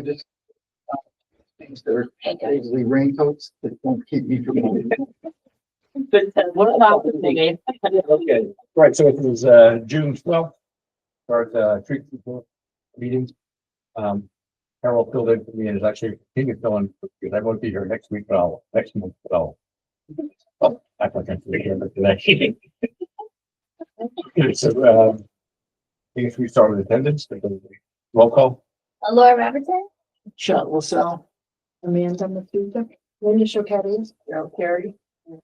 just things that are basically raincoats that won't keep me from moving. What about the name? Okay, right, so it was June 12th, our tree people meeting. Carol filled in for me and is actually continuing filling because I won't be here next week, but next month, but I can't forget it today. So, I guess we start with attendance, roll call. Laura Robertson, Chuck LaSalle. Amanda Matsuda, Linda Shokadis, Carol Carey,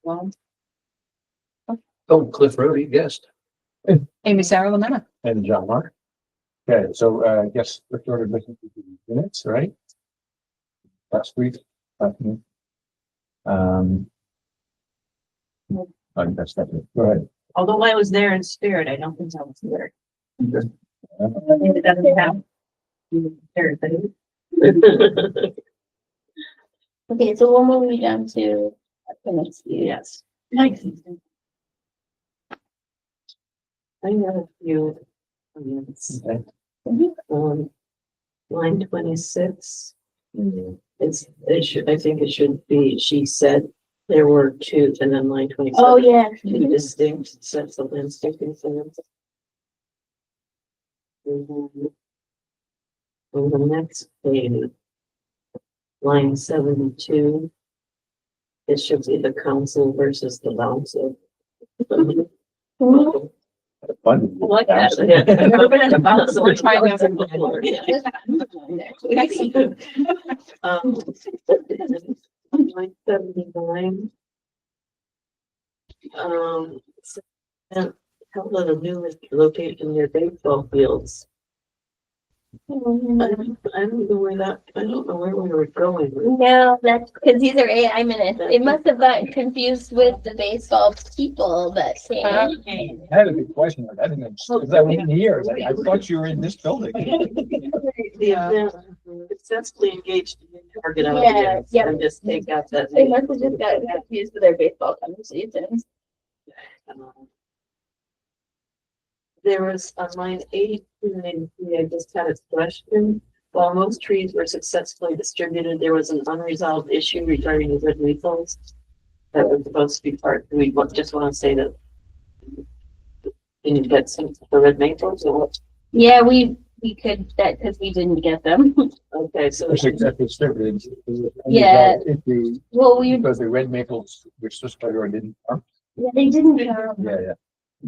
Long, Oh, Cliff Road, guest. Amy Sarah Lamena. And John Mark. Okay, so I guess we're started listening to the minutes, right? Last week. I guess that's it. Go ahead. Although I was there in spirit, I don't think I was there. It doesn't have. Everything. okay, so we'll move down to appendix U. Yes. Nice. I have a few. Okay. Line 26. I think it should be, she said there were two, and then line 27. Oh, yeah. Two distinct sets of landscaping plans. On the next page, line 72, it should be the council versus the council. Mhm. Fun. I like that. Yeah. I've never been in a council. We're trying that before. Line 79. And couple of the new location near baseball fields. I don't know where that, I don't know where we were going. No, that's because these are AI minutes. It must have gotten confused with the baseball people that came. I had a good question. I didn't, because I wasn't here. I thought you were in this building. The event successfully engaged in target Yeah, audience. yeah. And just take out that. They must have just gotten confused with their baseball conversations. There was on line 82 and 83, I just had a question. While most trees were successfully distributed, there was an unresolved issue regarding the red maples that was supposed to be part. Do we just want to say that? Can you get some of the red maples or what? Yeah, we could, that, because we didn't get them. Okay, so Yeah. Well, Because the red maples, which this player didn't. yeah, they didn't, Yeah.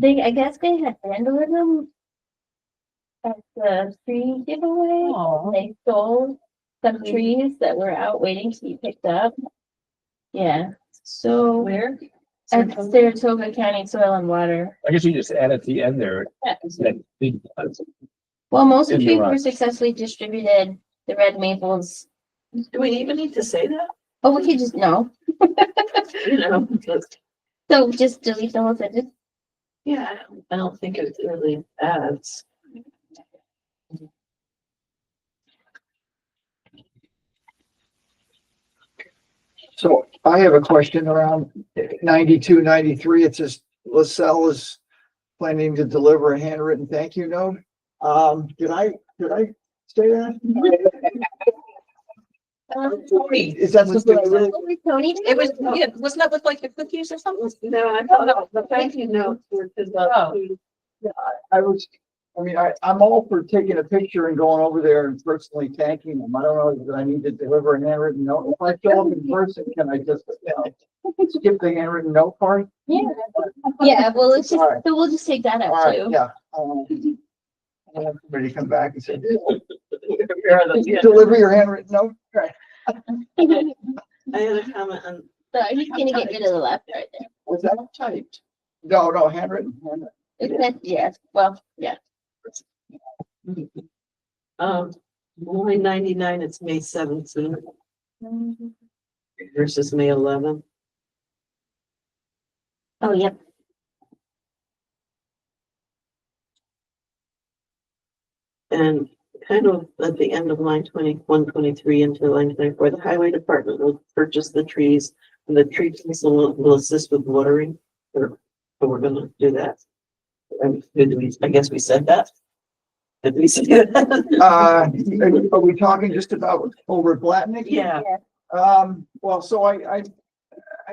I guess they had vandalism at the tree giveaway. Oh. They stole some trees that were out waiting to be picked up. Yeah, so where? at Saratoga County Soil and Water. I guess you just add at the end there. That big, Well, most of the In the trees were rocks. successfully distributed. The red maples. Do we even need to say that? Oh, we could just, no. You know, So just delete the whole sentence. yeah, I don't think it really adds. So I have a question around 92, 93. It says LaSalle is planning to deliver a handwritten thank you note. Did I say that? Is that something I really? Tony? It was, yeah, wasn't that with like the cookies or something? No, I thought the thank you notes were to the. I'm all for taking a picture and going over there and personally thanking them. I don't know if I need to deliver a handwritten note. If I show up in person, can I just, skip the handwritten note part? Yeah. Yeah, well, it's just, All right. so we'll just take that All out right, too. yeah. I want everybody to come back and say, Yeah. deliver your handwritten note. Right. I had a comment on, So I'm just gonna get rid of the left right there. Was that typed? No, handwritten. It says, yes, well, yeah. line 99, it's May 17th versus May 11th. Oh, yep. And kind of at the end of line 21, 23 into line 24, the highway department will purchase the trees and the tree council will assist with watering. Or we're gonna do that. I guess we said that. Did we see that? Are we talking just about over at Blatnick? Yeah. Well, so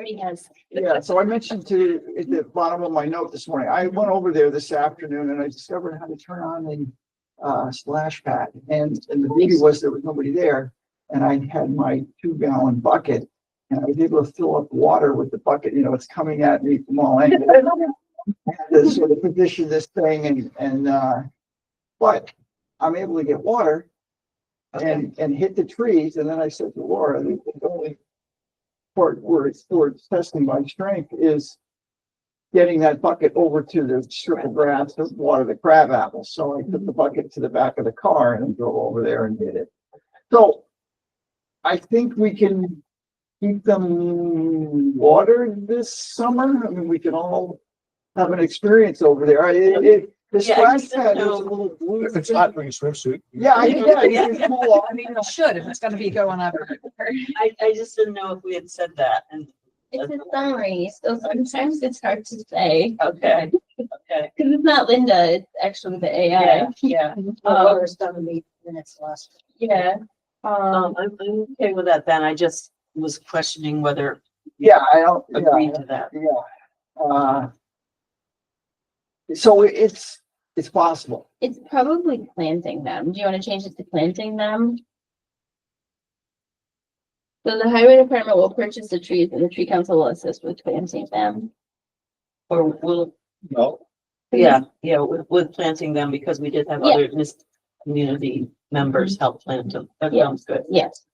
Yes. yeah, so I mentioned to, at the bottom of my note this morning, I went over there this afternoon and I discovered how to turn on the splash pad. And the beauty was there was nobody there. And I had my 2-gallon bucket and I was able to fill up water with the bucket, it's coming at me from all angles. I had to sort of position this thing but I'm able to get water and hit the trees. And then I said to Laura, the only part where it's testing my strength is getting that bucket over to the strip of grass to water the crab apples. So I took the bucket to the back of the car and drove over there and did it. So I think we can keep them watered this summer. I mean, we can all have an experience over there. The Yeah, I splash just pad is a don't know. little blue. If it's hot, bring a swimsuit. Yeah, it's cool off. I mean, it should, if it's gonna be going on. I just didn't know if we had said that and, It's a summary, so sometimes it's hard to say. okay, okay. Cause it's not Linda, it's actually the AI. Yeah. Water's done in the minutes last. Yeah. I'm okay with that then. I just was questioning whether Yeah, I don't, agree yeah, to that. yeah. So it's possible. It's probably planting them. Do you want to change it to planting them? So the highway department will purchase the trees and the tree council will assist with planting them. Or we'll, No. yeah, with planting them because we did have Yeah. other community members help plant them. That Yeah. sounds good. Yes.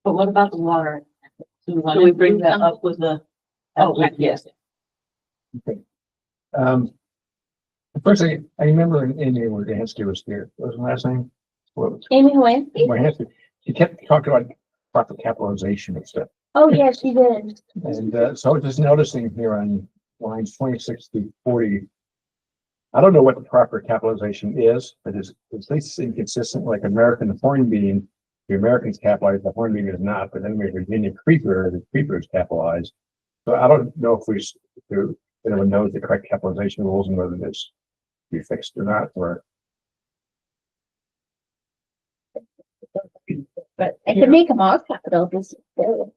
But what about the water? Do we bring that up with the? Oh, yes. First, I remember Amy Wadansky was here. What was the last name? What was Amy Hawaii? Wadansky? She kept talking about proper capitalization and stuff. Oh, yeah, she did. And so I was just noticing here on lines 26 to 40. I don't know what the proper capitalization is, but it's at least inconsistent, like American hornbeam. The Americans capitalized, the hornbeam is not, but then we have Virginia creeper, the creeper is capitalized. So I don't know if anyone knows the correct capitalization rules and whether this be fixed or not, or. But I could make them all capital. This is good.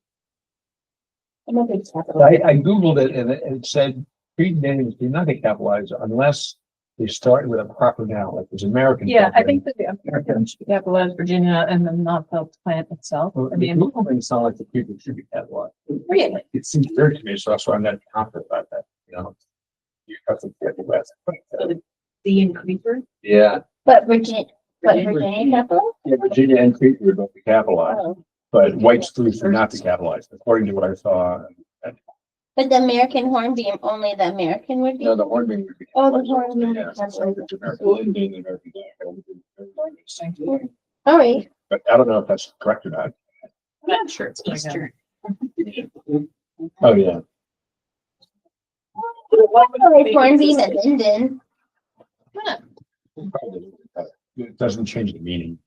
I'm a big capital. I Googled it and it said street names do not get capitalized unless they start with a proper noun, like there's American. Yeah, I think that the Americans should capitalize Virginia and then not the plant itself. I I mean, mean, Google makes it sound like the people should be capitalized. really, It seems weird to me, so that's why I'm not confident about that, You have to get the West. The increaser? Yeah, But Virginia capital? yeah, Virginia and creeper would both be capitalized, Oh. but white spruce would not be capitalized, according to what I saw. But the American hornbeam, only the American would be? No, the hornbeam would be. Oh, the capitalized. hornbeam. Yeah, so it's American hornbeam, American hornbeam. All right. But I don't know if that's correct or not. I'm not sure it's Easter. Oh, yeah. Like hornbeam at Linden. It doesn't change the meaning.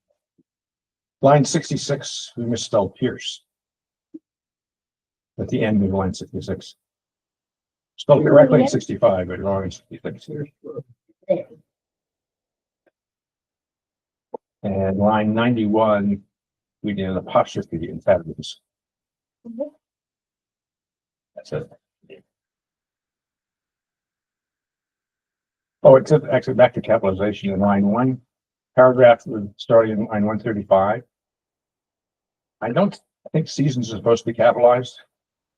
Line 66, we misspelled Pierce. At the end of line 66. Spelled correctly in 65, but wrong in 66. And line 91, we did an apostrophe in fabulous. That's it. Oh, it's actually back to capitalization in line 1. Paragraph starting in line 135. I think seasons are supposed to be capitalized,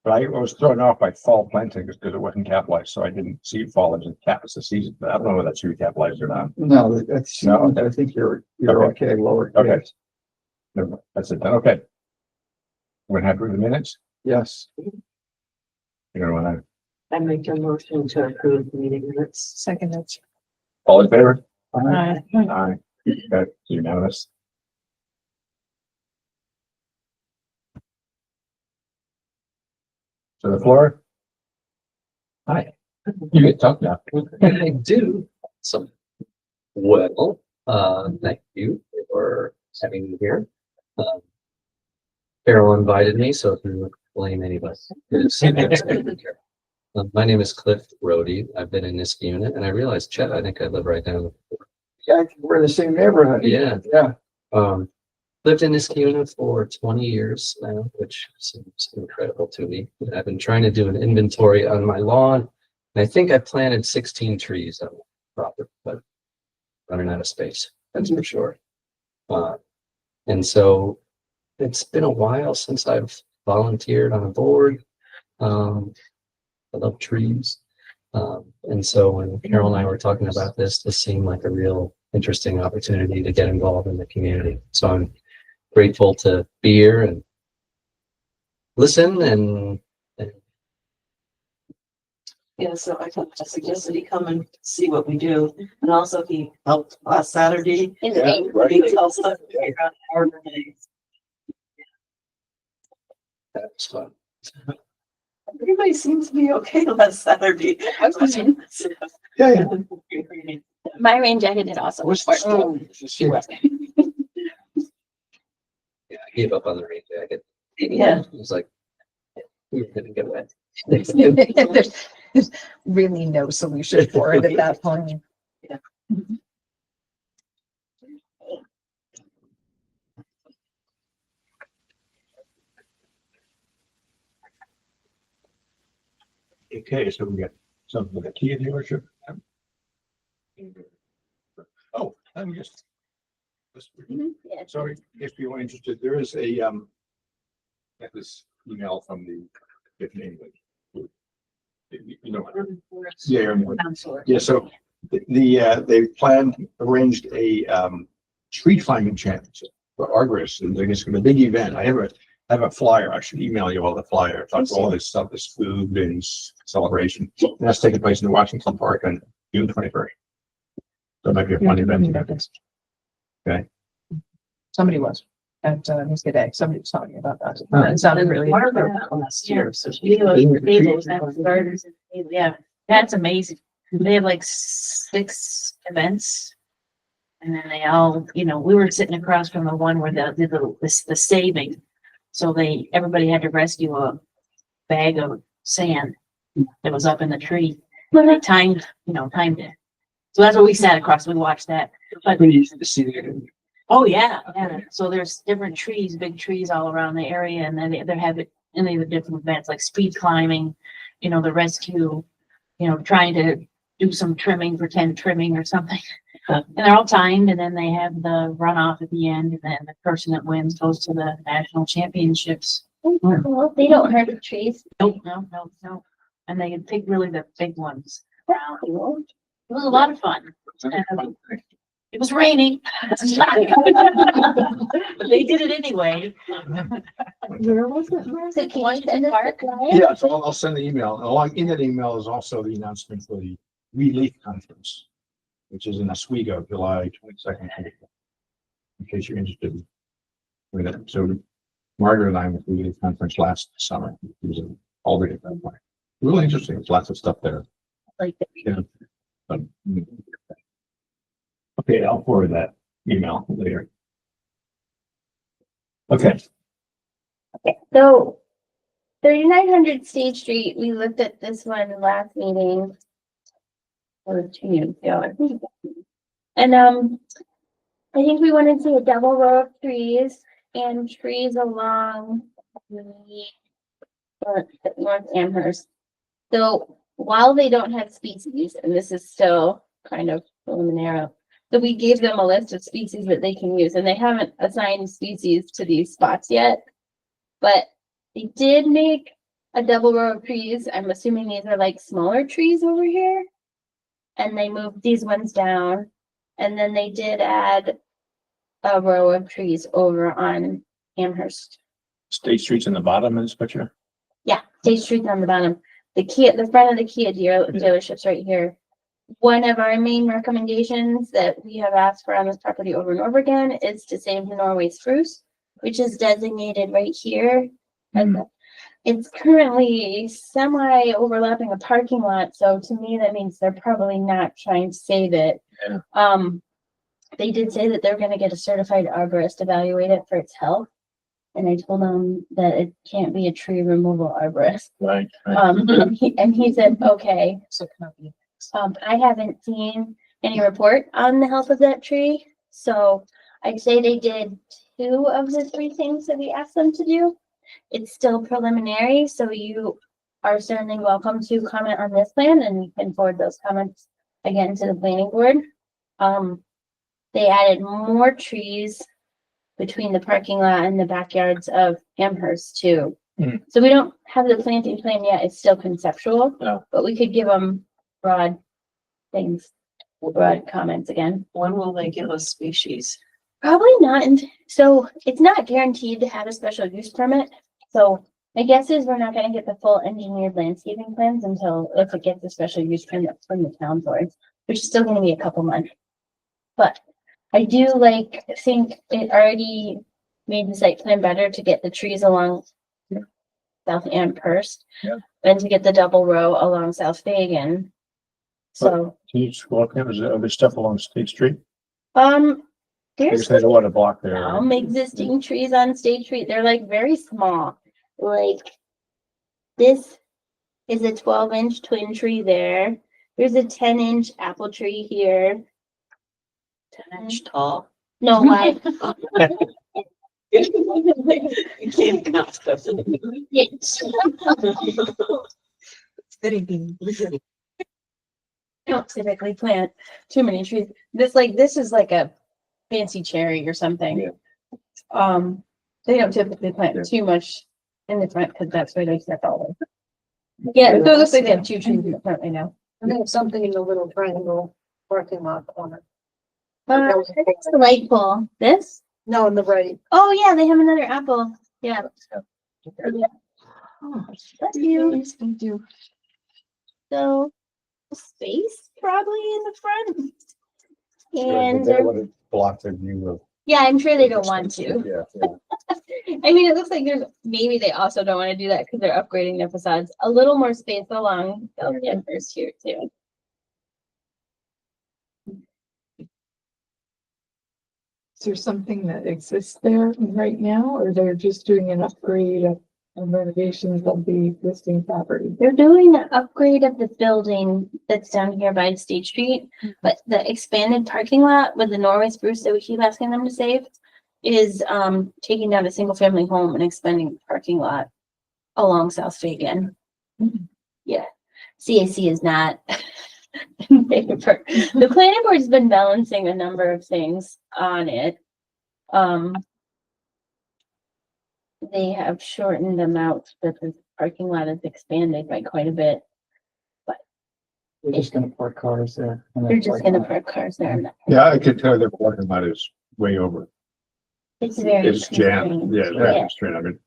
but I was thrown off by fall planting because it wasn't capitalized, so I didn't see fall as a season. But I don't know whether that should be capitalized or not. No, that's, No. I think you're Okay. okay, lower. Okay. No, that's it then. Okay. We're happy with the minutes. Yes. You know, when I make a motion to approve the meeting minutes. second. It's all in favor? uh, Aye. Okay, unanimous. So the floor. Hi. You get to talk now. I do. So, well, thank you for having me here. Carol invited me, so if you blame anybody. My name is Cliff Rhodey. I've been in this unit, and I realized, Chet, I think I live right down. Yeah, we're in the same neighborhood. Yeah. Yeah. Lived in this unit for 20 years now, which seems incredible to me. I've been trying to do an inventory on my lawn, and I think I planted 16 trees on the property, but running out of space, that's for sure. And so it's been a while since I've volunteered on a board. I love trees. And so when Carol and I were talking about this seemed like a real interesting opportunity to get involved in the community. So I'm grateful to be here and listen and Yeah, so I suggested he come and see what we do, and also he helped last Saturday. In Yeah, the right. He tells us around Arbor Days. that's fun. Everybody seems to be okay last Saturday. Yeah. My rain jacket did also. What's work. the Yeah, I gave up on the rain jacket. Yeah. It was like, we were gonna get wet. There's really no solution for it at that point. Okay, so we got something with a Kia dealership. Oh, I'm just. Yeah. Sorry, if you're interested, there is a, got this email from the, if name, you know, yeah, yeah, so they arranged a, tree climbing championship for arborists, and it's gonna be a big event. I have a flyer. I should email you all the flyer. Talks all this stuff, this food and celebration. And that's taking place in Washington Park on June 21st. So it might be a fun event. Okay. Somebody was at Music Day. Somebody was talking about that. Huh. It sounded really. Last year, so she was gardeners. Yeah, that's amazing. They have like 6 events. And then they all, we were sitting across from the one where they did the saving. So everybody had to rescue a bag of sand that was up in the tree. They timed it. So that's what we sat across. We watched that. But Pretty easy to see there. oh yeah. So there's different trees, big trees all around the area, and then they have it, and they have different events like speed climbing, the rescue, trying to do some trimming, pretend trimming or something. And they're all timed, and then they have the runoff at the end, and then the person that wins goes to the national championships. Well, they don't hurt the trees. No. And they pick really the big ones. It was a lot of fun. It was raining. But they did it anyway. Where was it? So can you send us the flyer? Yeah, so I'll send the email. Along in that email is also the announcement for the Relief Conference, which is in Oswego, July 22nd. In case you're interested with it. So Margaret and I went to the Relief Conference last summer. It was already at that point. Really interesting. There's lots of stuff there. Like that. Yeah. But, okay, I'll forward that email later. Okay. So 3900 Stage Street, we looked at this one last meeting. Or 2 years ago, I think. And I think we want to see a double row of trees and trees along the North Amherst. So while they don't have species, and this is still kind of preliminary, so we gave them a list of species that they can use, and they haven't assigned species to these spots yet. But they did make a double row of trees. I'm assuming these are like smaller trees over here. And they moved these ones down. And then they did add a row of trees over on Amherst. State Street's in the bottom of this picture. Yeah, State Street's on the bottom. The front of the Kia dealership's right here. One of our main recommendations that we have asked for on this property over and over again is to save the Norway spruce, which is designated right here. And it's currently semi overlapping a parking lot. So to me, that means they're probably not trying to save it. Yeah. They did say that they're going to get a certified arborist evaluate it for its health. And I told him that it can't be a tree removal arborist. Right. And he said, okay. I haven't seen any report on the health of that tree, so I'd say they did 2 of the 3 things that we asked them to do. It's still preliminary, so you are certainly welcome to comment on this plan and we can forward those comments again to the planning board. They added more trees between the parking lot and the backyards of Amherst too. Mhm. So we don't have the planting plan yet, it's still conceptual. No. But we could give them broad things, broad comments again. When will they give us species? Probably not, so it's not guaranteed to have a special use permit. So my guess is we're not gonna get the full engineered landscaping plans until if it gets a special use permit from the town board, which is still gonna be a couple months. But I do think it already made the site plan better to get the trees along South Amherst. Yeah. Than to get the double row along South Fagan. So, Can you just walk in, is there other stuff along State Street? there's There's a lot of block there. some existing trees on State Street. They're like very small. Like this is a 12-inch twin tree there. There's a 10-inch apple tree here. 10-inch tall. No, wide. You can't count stuff. I don't typically plant too many trees. This is like a fancy cherry or something. Yeah. They don't typically plant Yeah. too much in the front because that's where they step all over. Yeah, so it looks like they have 2 trees in the front right now. And they have something in the little triangle parking lot corner. I think it's the light pole. This? No, on the right. Oh, yeah, they have another apple. Yeah. Bless you. Thank you. So, space probably in the front. And, They would have blocked their view of. yeah, I'm sure they don't want to. Yeah, yeah. I mean, it looks like maybe they also don't want to do that because they're upgrading their facades. A little more space along South Amherst here too. Is there something that exists there right now, or they're just doing an upgrade of renovations of the existing property? They're doing an upgrade of the building that's down here by State Street, but the expanded parking lot with the Norway spruce that we keep asking them to save is taking down a single family home and expanding the parking lot along South Fagan. Yeah, CAC is not in favor. The planning board's been balancing a number of things on it. They have shortened them out, but the parking lot is expanded by quite a bit. We're just gonna park cars there. and then They're just gonna park. park cars there. Yeah, I could tell their parking lot is way over. It's very. It's jammed. constrained. Yeah, very constrained. I mean,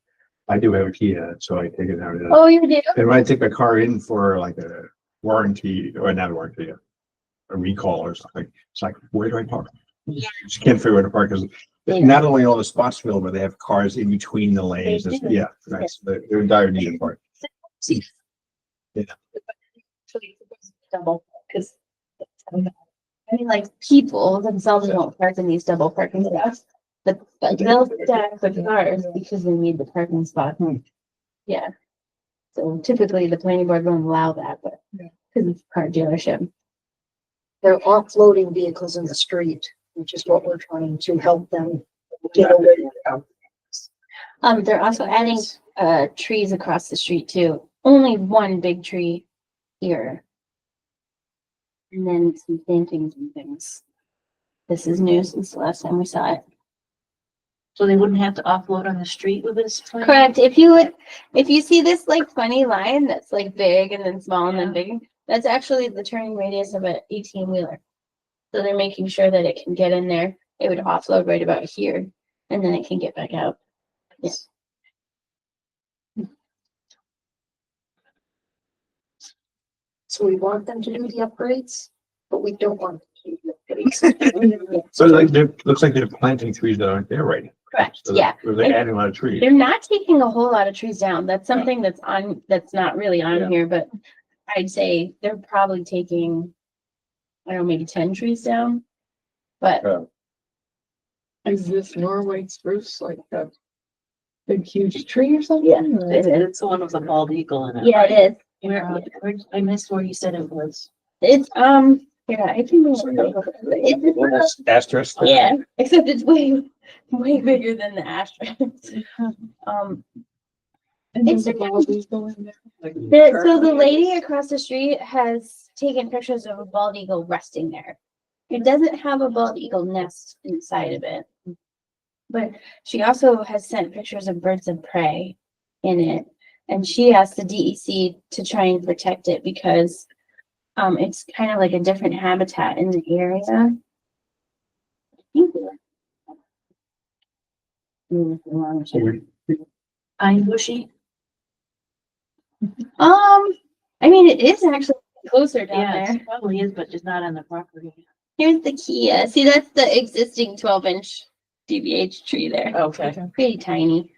I do have a Kia, so I take it out. Oh, you do? And when I take my car in for like a warranty, or not a warranty, a recall or something, it's like, where do I park? Yeah. Just can't figure out where to park, because Yeah. not only all the spots filled, but they have cars in between the lanes. They do. Yeah, nice. They're in dire need of park. Double, because. I mean, like, people themselves won't park in these double parking spots, but they'll stack the cars because they need the parking spot. Yeah. So typically the planning board won't allow that, but because it's a car dealership. They're offloading vehicles in the street, which is what we're trying to help them get away from. They're also adding trees across the street too. Only one big tree here. And then some plantings and things. This is new since the last time we saw it. So they wouldn't have to offload on the street with this plan? Correct. If you see this like funny line that's like big and then small and then big, that's actually the turning radius of an 18-wheeler. So they're making sure that it can get in there. It would offload right about here and then it can get back out. Yes. So we want them to do the upgrades, but we don't want to do the upgrades. So like, looks like they're planting trees that aren't there right now. Correct. So Yeah. They're adding a lot of trees. They're not taking a whole lot of trees down. That's something that's not really Yeah. on here, but I'd say they're probably taking, I don't know, maybe 10 trees down. But Is this Norway spruce like the big huge tree or something? Yeah. or- It's the one with the bald eagle in it. Yeah, right? it is. Where, I missed where you said it was. It's, yeah, I think it's, Asterisk. yeah, except it's way bigger than the asterisk. Um, And there's a It's- bald eagle in there. so the lady across the street has taken pictures of a bald eagle resting there. It doesn't have a bald eagle nest inside of it. But she also has sent pictures of birds of prey in it. And she asked the DEC to try and protect it because it's kind of like a different habitat in the area. So we, I'm bushy. I mean, it is actually closer down Yeah, there. it probably is, but just not on the property. Here's the Kia. See, that's the existing 12-inch DBH tree there. Okay. Pretty tiny.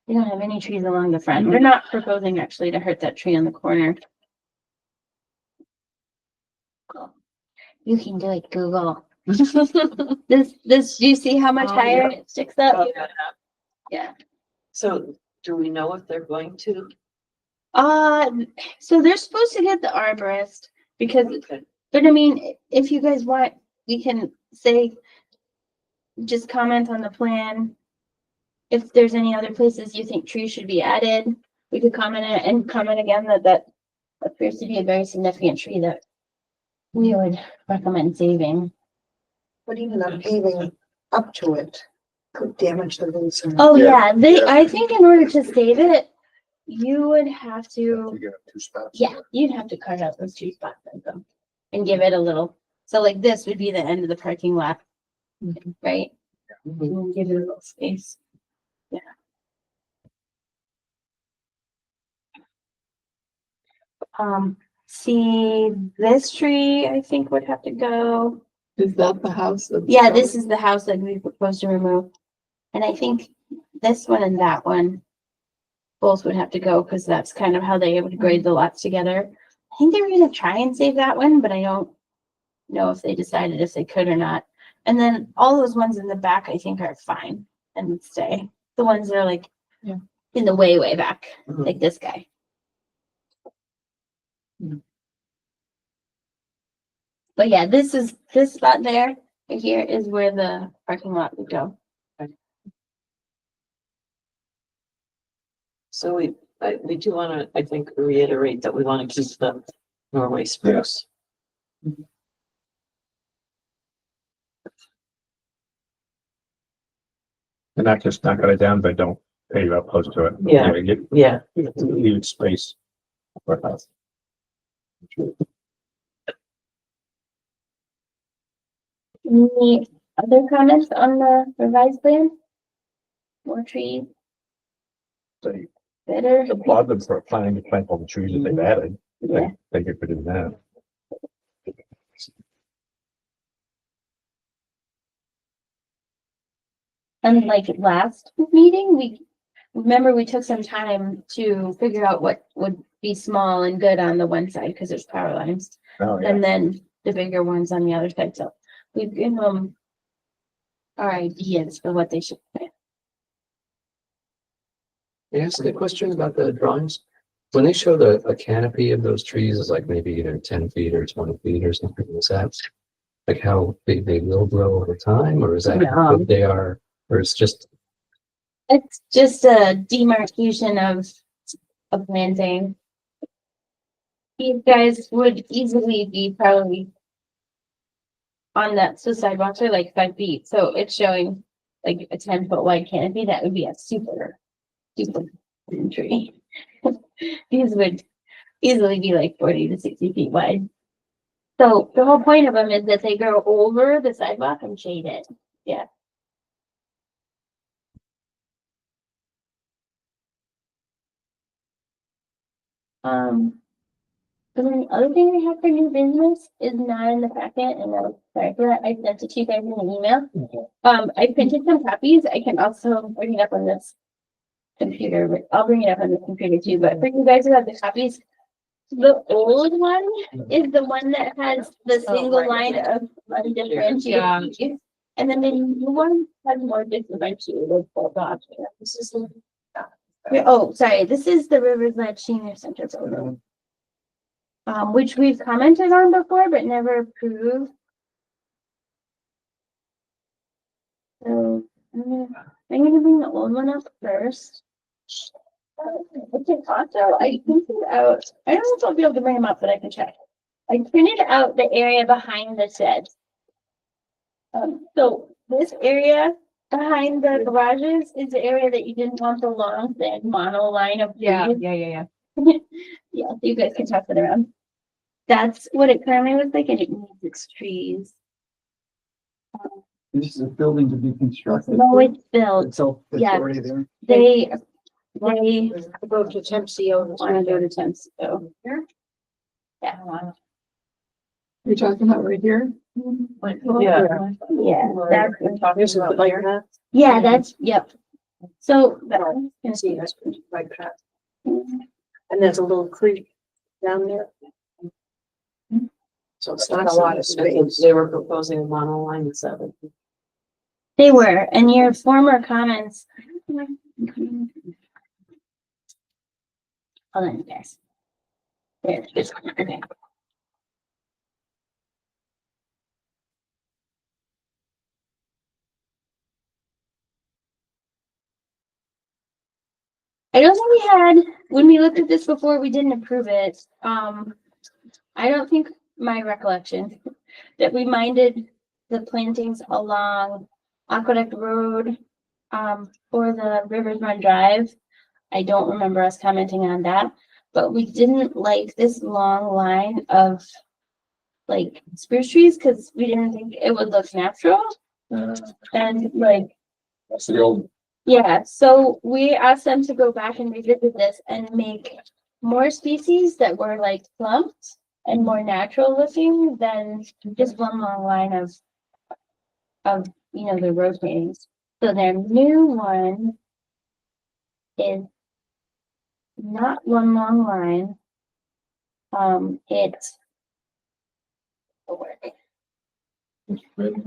We don't have any trees along the front. We're not proposing actually to hurt that tree on the corner. You can do it, Google. This, do you see how much Oh, higher yeah. it sticks up? Oh, Yeah. So do we know if they're going to? So they're supposed to get the arborist because, Okay. but I mean, if you guys want, we can say, just comment on the plan. If there's any other places you think trees should be added, we could comment it and comment again that appears to be a very significant tree that we would recommend saving. But even on paving up to it could damage the roots. and- Oh, Yeah, yeah, I think in order to save it, you would have to, You get 2 spots. yeah, you'd have to cut out those 2 spots and give it a little, so like this would be the end of the parking lot, right? And give it a little space. Yeah. See, this tree, I think would have to go. Is that the house? that's Yeah, going- this is the house that we proposed to remove. And I think this one and that one both would have to go because that's kind of how they would grade the lots together. I think they were gonna try and save that one, but I don't know if they decided if they could or not. And then all those ones in the back, I think are fine and would stay. The ones that are like Yeah. in the way back, Mhm. like this guy. But yeah, this spot there, right here is where the parking lot would go. So we do want to, I think, reiterate that we want to keep the Norway spruce. and not just knock it down, but don't pay you up close to it. Yeah. Yeah. Leave it space for a house. Any other comments on the revised plan? More trees, So better? applaud them for planning to plant all the trees that they've added. Yeah. Thank you for doing that. And like last meeting, we took some time to figure out what would be small and good on the one side, because there's power lines. Oh, yeah. And then the bigger ones on the other side, so we've given them our ideas for what they should plant. May I ask a question about the drawings? When they show a canopy of those trees is like maybe either 10 feet or 20 feet or something, is that like how big they will grow over time, or is that how No. big they are, or it's just, It's just a demarcation of a planting. These guys would easily be probably on that, so sidewalks are like 5 feet, so it's showing like a 10-foot wide canopy. That would be a super tree. These would easily be like 40 to 60 feet wide. So the whole point of them is that they grow over the sidewalk and shade it. Yeah. And then the other thing we have for new business is not in the packet, and I'm sorry for that. I sent it to you guys in an email. I printed some copies. I can also bring it up on this computer, but I'll bring it up on the computer too, but for you guys who have the copies, the old one is the one that has the Oh, single right, line yeah. of undifferentiated. And then the new one has more differentiated photographs. This is Oh, sorry, this is the Rivers Edge Senior Center building. Which we've commented on before, but never approved. So, I'm gonna bring the old one up first. Okay, also, I printed out, I don't know if I'll be able to bring them up, but I can check. I printed out the area behind the shed. So this area behind the garages is the area that you didn't want the long, thin mono line of trees. Yeah. Yeah, so you guys can toss it around. That's what it currently looks like, and it needs its trees. This is a building to be constructed. No, it's built. It's Yeah. already there. They Go to Tempseo. want to go to Temps, so. Yeah. You're talking about right here? Yeah. Yeah, that's, We're talking about like that. yeah, that's, yep. So. See, that's pretty right track. And there's a little creek down there. So it's not a lot of space. They were proposing a monoline with 7. They were, and your former comments. Hold on, guys. There, this one, okay. I don't think we had, when we looked at this before, we didn't approve it. I don't think my recollection that we minded the plantings along Aqueduct Road, for the Rivers Run Drive. I don't remember us commenting on that, but we didn't like this long line of like spruce trees because we didn't think it would look natural. And like, That's the old, yeah, so we asked them to go back and revisit this and make more species that were like clumped and more natural looking than just one long line of you know, the rotating. So their new one is not one long line. It's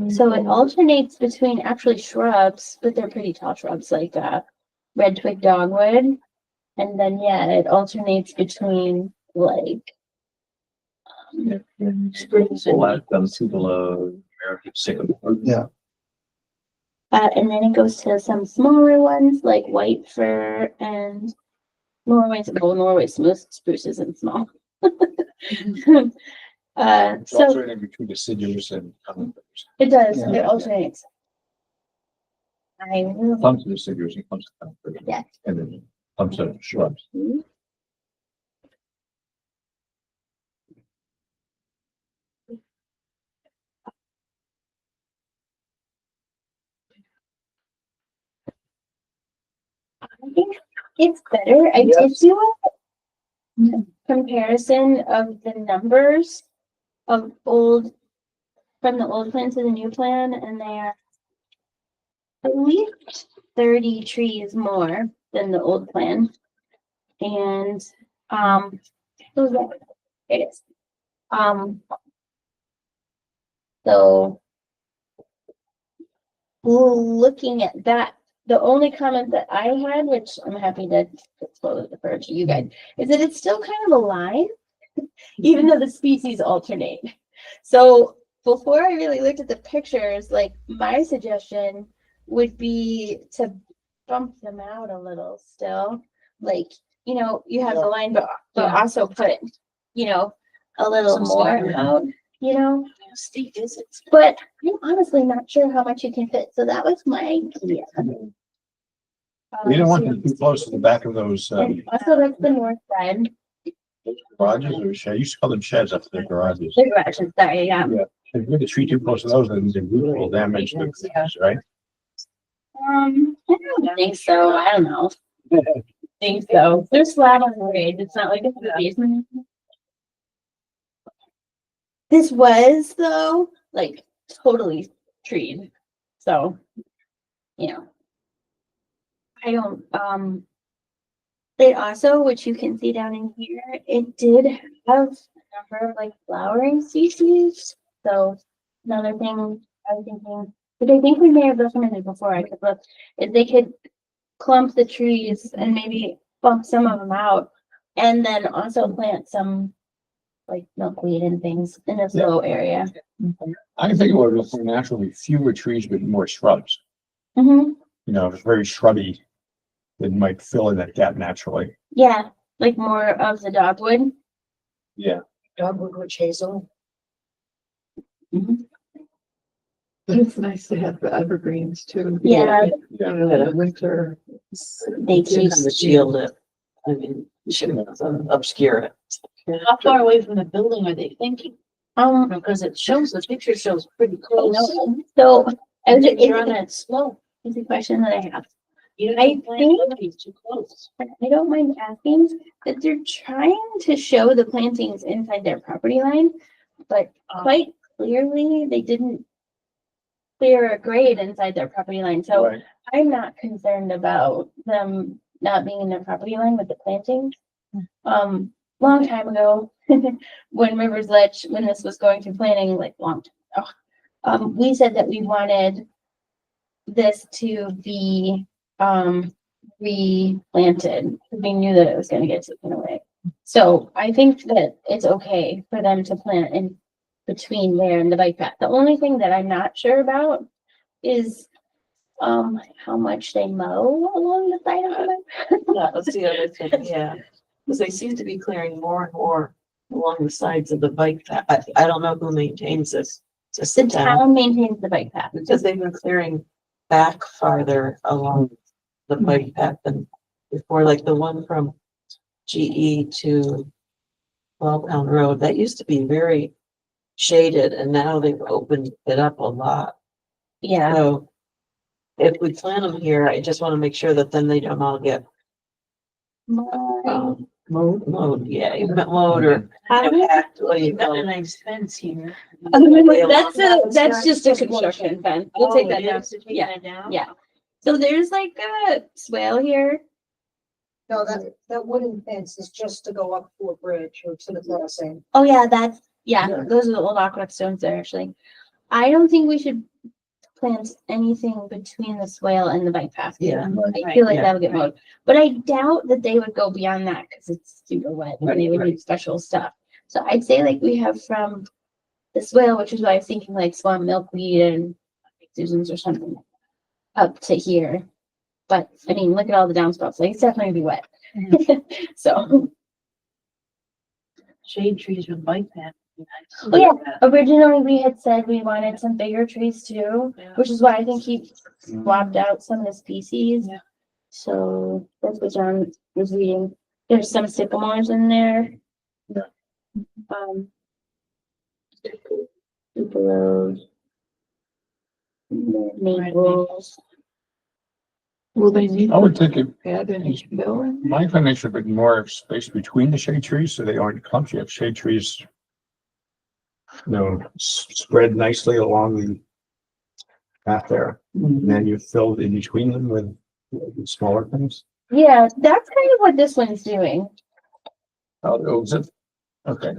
so it alternates between actually shrubs, but they're pretty tall shrubs like red twig dogwood. And then, yeah, it alternates between like spruce and American sycamore. Yeah. and then it goes to some smaller ones like white fir and Norway smooth spruce isn't small. It's So alternating between deciduous and it does, Yeah. it alternates. I will. clumps of deciduous and clumps of conifers. Yeah. And then clumps of shrubs. I think it's better. I did do a comparison of the numbers of from the old plan to the new plan, and they are at least 30 trees more than the old plan. And, it is. So looking at that, the only comment that I had, which I'm happy to defer to you guys, is that it's still kind of a line, even though the species alternate. So before I really looked at the pictures, like my suggestion would be to bump them out a little still. Like, you know, you have the line, but also put, you know, a little Some more stagger. out, you know? Steep is it? But I'm honestly not sure how much you can fit, so that was my idea. We don't want them too close to the back of those And also that's the north side, garages or sheds. I used to call them sheds up to the garages. the garages, sorry, yeah. If you get the tree too close to those, then the root will damage the trees, right? I don't think so, I don't know. Think so, they're slab on grade, it's not like it's a basement. This was though, like totally treed, so, you know. I don't, it also, which you can see down in here, it did have a number of like flowering species. So another thing I was thinking But I think we may have recommended before, I could look, if they could clump the trees and maybe bump some of them out. And then also plant some like milkweed and things in this low area. I think it would look naturally fewer trees, but more shrubs. Hmm. You know, if it's very shrubby, it might fill in that gap naturally. Yeah, like more of the dogwood. Yeah. Dogwood, witch hazel. It's nice to have the evergreens too. Yeah. You know, in the winter. They To kind of shield it. I mean, obscure it. How far away from the building are they thinking? Because it shows, the picture shows pretty close. So, as And you're on it that slope. is a question that I have. You I don't plant think- somebody's too close. I don't mind asking that they're trying to show the plantings inside their property line, but quite clearly they didn't clear a grade inside their property line. So Right. I'm not concerned about them not being in their property line with the plantings. Long time ago, when Rivers Ledge, when this was going through planning, like long time ago, we said that we wanted this to be, replanted. We knew that it was gonna get taken away. So I think that it's okay for them to plant in between there and the bike path. The only thing that I'm not sure about is, how much they mow along the side of the bike. That was the other thing, yeah. Because they seem to be clearing more and more along the sides of the bike path. I don't know who maintains this. Just The the town, town maintains the bike path. because they've been clearing back farther along the bike path than before, like the one from GE to Welltown Road. That used to be very shaded and now they've opened it up a lot. Yeah, So if we plant them here, I just want to make sure that then they don't all get mowed, yeah, you meant mowed or hacked, or you got a nice fence here. that's just a construction fence. We'll take that down. Yeah, down? yeah. So there's like a swale here. No, that wooden fence is just to go up to a bridge or to the crossing. Oh, yeah, those are the old aqueduct stones there, actually. I don't think we should plant anything between the swale and the bike path. Yeah. I feel like yeah. that'll get mowed, but I doubt that they would go beyond that because it's super wet and they would need special stuff. So I'd say like we have from the swale, which is why I was thinking like swamp milkweed and Susan's or something up to here. But I mean, look at all the downspouts, like it's definitely gonna be wet. So, Shade trees with bike path. oh yeah, originally we had said we wanted some bigger trees too, Yeah. which is why I think he swapped out some of the species. Yeah. So that's what John was reading. There's some sycamores in there. Yeah. Tuberose. Maples. Will they need I would to think it, add any fill in? my opinion should be more space between the shade trees, so they aren't clumps. You have shade trees, you know, spread nicely along the path there, and then you fill in between them with smaller things. Yeah, that's kind of what this one's doing. Oh, is it? Okay.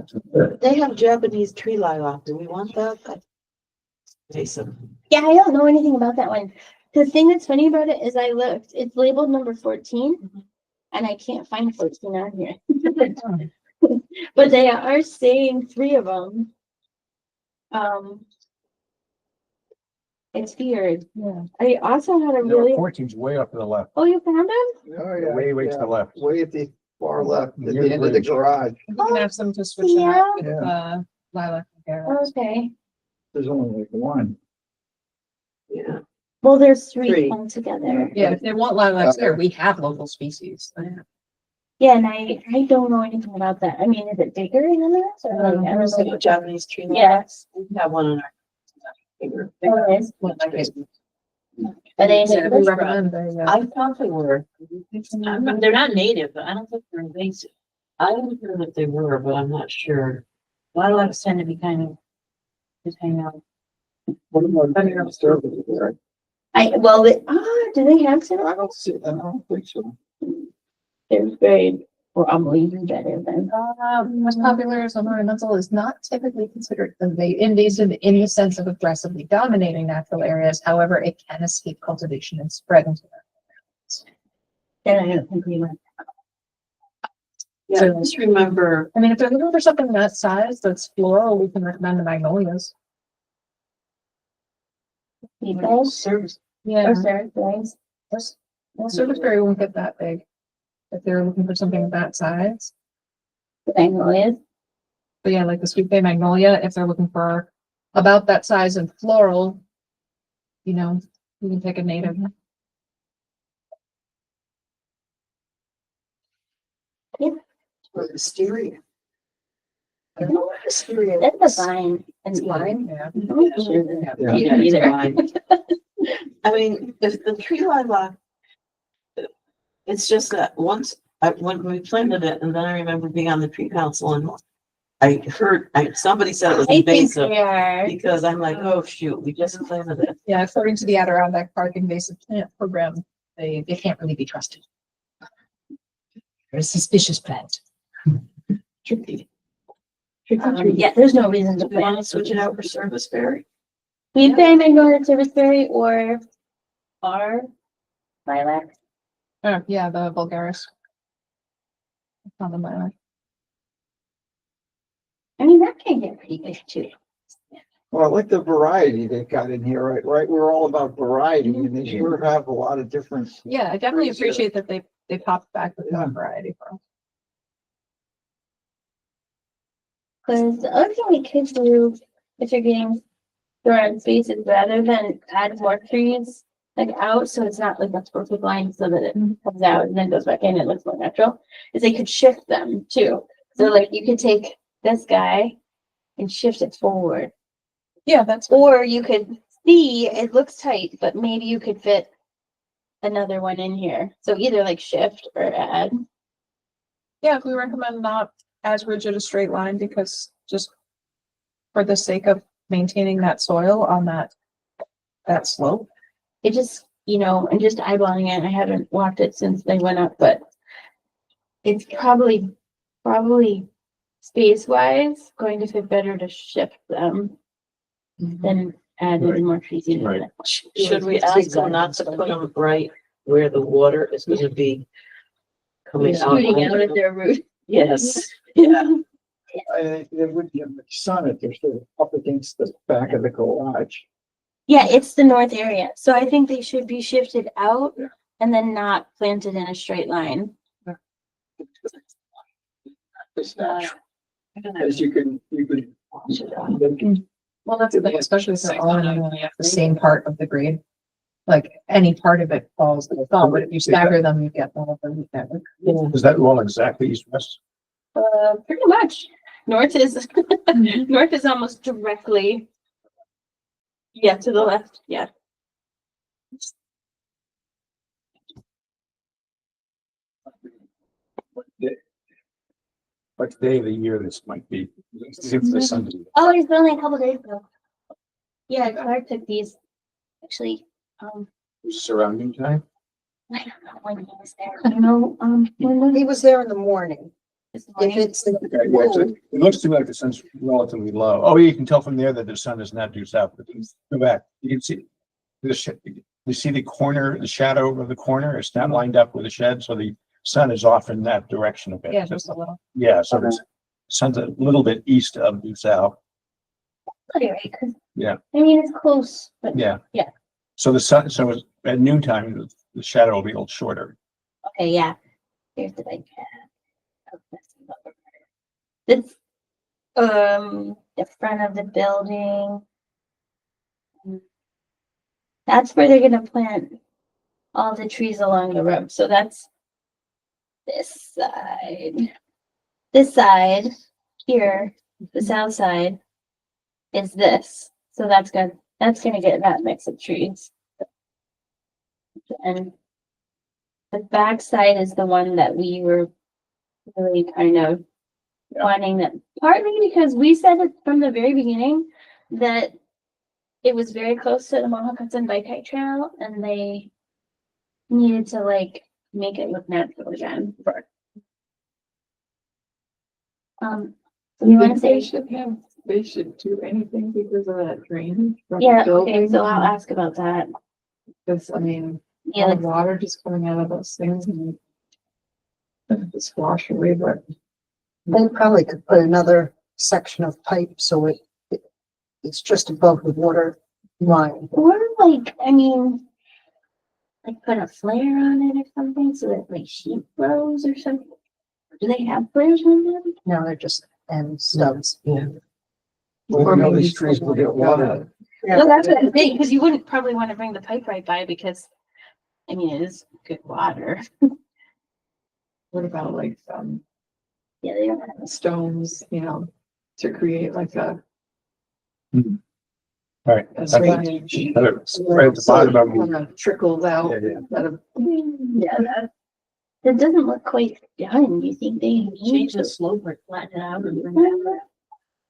They have Japanese tree lilac. Do we want that? Jason. Yeah, I don't know anything about that one. The thing that's funny about it is I looked, it's labeled number 14 and I can't find 14 on here. But they are saying 3 of them. It's weird. Yeah. I also had a No, really, 14's way up to the left, oh, you found them? Oh, yeah. way to the left. Way at the far left, at Near the the end of the bridge. garage. We can have some to switch them Yeah, out with, Yeah. lilac and carrots. okay. There's only like one. Yeah. Well, there's 3 Three. come together. Yeah, if they want lilacs there, we have local species. Yeah, and I don't know anything about that. I mean, is it bigger than that? Or like, I don't know. Japanese tree lilac. Yes. We have one in our. Bigger. Oh, it is? What, like it- Are they Yeah, we native? recommend they, I thought they were. They're not native, but I don't think they're invasive. I would heard that they were, but I'm not sure. Lilacs tend to be kind of just hang out. What about the conservative there? Do they have I cinnamon? don't see, I don't think so. They're very probably do better than. Most popular as an ornamental is not typically considered invasive in the sense of aggressively dominating natural areas. However, it can escape cultivation and spread into them. Then I don't think we went. Yeah, I just remember, I mean, if they're looking for something that size that's floral, we can recommend the magnolias. Meatballs service, Yeah, or certain well, Serviceberry won't get that big. If they're looking for something that size. magnolias. But yeah, like the sweet bay magnolia, if they're looking for about that size and floral, you know, you can pick a native. Wisteria. I don't know what wisteria That's is. a vine. It's lime. Yeah. I'm not sure that- Yeah. yeah, it's Either. fine. I mean, if the tree lilac, it's just that once, when we planted it, and then I remember being on the tree council and I heard, somebody said it was I think invasive, they are. because I'm like, oh, shoot, we just planted it. Yeah, according to the Adirondack Park Invasive Plant Program, they can't really be trusted. They're a suspicious plant. Yeah, there's no reason to Do we want to plant. switch it out for serviceberry? We pay magnolia serviceberry or our lilac. Oh, yeah, the vulgaris. On the lilac. I mean, that can get pretty big too. Well, I like the variety they've got in here, right? We're all about variety and they sure have a lot of different. Yeah, I definitely Pretty good. appreciate that they popped back with Yeah. more variety for us. Because the other thing we could do, if you're getting thrown spaces, rather than add more trees like out, so it's not like a perfect line, so that it comes out and then goes back in, it looks more natural, is they could shift them too. So like you could take this guy and shift it forward, Yeah, that's, or you could see it looks tight, but maybe you could fit another one in here. So either like shift or add. yeah, we recommend not as rigid a straight line because just for the sake of maintaining that soil on that slope. It just, and just eyeballing it, I haven't walked it since they went up, but it's probably space wise going to fit better to shift them than add Right. any more trees into Right. it. Should we ask them not to put them right where the water is gonna be coming out? Shooting out at their root. Yes, yeah. They would give the sun if they're sort of up against the back of the garage. Yeah, it's the north area, so I think they should be shifted out Yeah. and then not planted in a straight line. It's natural. As you can, Well, that's the thing, especially if they're all in the same part of the grade. Like any part of it falls to the fall, but if you stagger them, you get all of the root network. Is that all exactly east-west? Pretty much. North is north is almost directly. Yeah, to the left. Yeah. What day of the year this might be? Seems the sun. Oh, it's been only a couple days ago. Yeah, Clark took these. Actually, Surrounding time? I don't know when he was there. When He was there in the morning. this If morning. it's the Okay, yeah, so it looks to me like the sun's relatively low. Oh, you can tell from there that the sun is not due south. But go back, you can see you see the corner, the shadow of the corner. It's not lined up with the shed, so the sun is off in that direction a bit. Yeah, just a little. Yeah, so the sun's a little bit east of due south. Anyway, 'cause, Yeah. I mean, it's close, but Yeah. Yeah. So the sun, so at noontime, the shadow will be a little shorter. okay, yeah. Here's the big cat. This, the front of the building. That's where they're gonna plant all the trees along the road. So that's this side. This side here, the south side is this. So that's good. That's gonna get that mix of trees. And the back side is the one that we were really kind of wanting that, partly because we said it from the very beginning that it was very close to the Mohawk Hudson Bike Hike Trail and they needed to like make it look natural again. You wanna They say, should have, they should do anything because of that drainage from the yeah, okay, building. so I'll ask about that. Cause I mean, Yeah, all like, the water just coming out of those things and just wash away, but They probably could put another section of pipe so it's just above the water line. or like, I mean, like put a flare on it or something so that like sheep grows or something. Do they have flares on them? Now they're just end stubs. Well, Or we know maybe these trees will get water. Well, that's what I'm saying, because you wouldn't probably want to bring the pipe right by because, I mean, it is good water. what about like Yeah, they don't have. stones, you know, to create like a All right. a That's drainage. right at the bottom of Kind of trickles out. Yeah, yeah. That of- Yeah, that doesn't look quite done. Do you think they need Change to the slope or flatten it out and bring it back.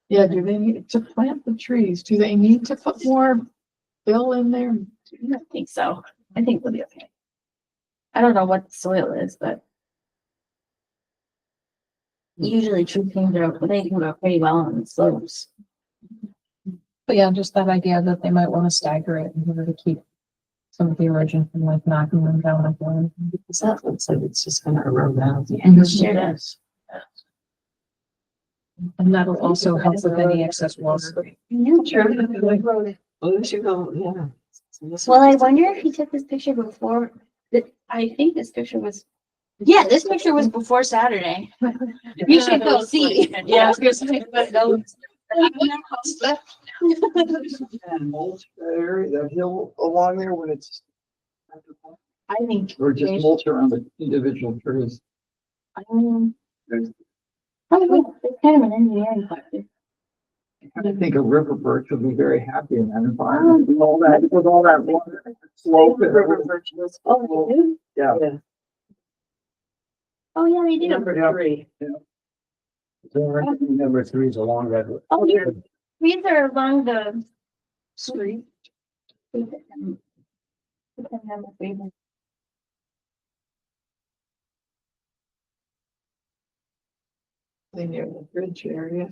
Yeah, do they need to plant the trees? Do they need to put more fill in there? I don't think so. I think we'll be okay. I don't know what the soil is, but usually tree things they can grow pretty well on the slopes. But yeah, just that idea that they might want to stagger it in order to keep some of the erosion from like knocking them down again. Because that looks like it's just gonna erode out. And it sure does. And that'll also help with any excess water. Yeah, true. Well, we should go, yeah. Well, I wonder if he took this picture before, I think this picture was, yeah, this picture was before Saturday. You should go see. Yeah, I was gonna say, but no. And mulch that area, that hill along there when it's, I think. or just mulch around the individual trees. There's- It's kind of an engineering question. I think a river birch would be very happy in that environment, with all that water slope. Oh, they do? Yeah. Oh, yeah, they do. Number three. Number 3 is along that. Oh, yeah. These are along the street. They near the bridge area.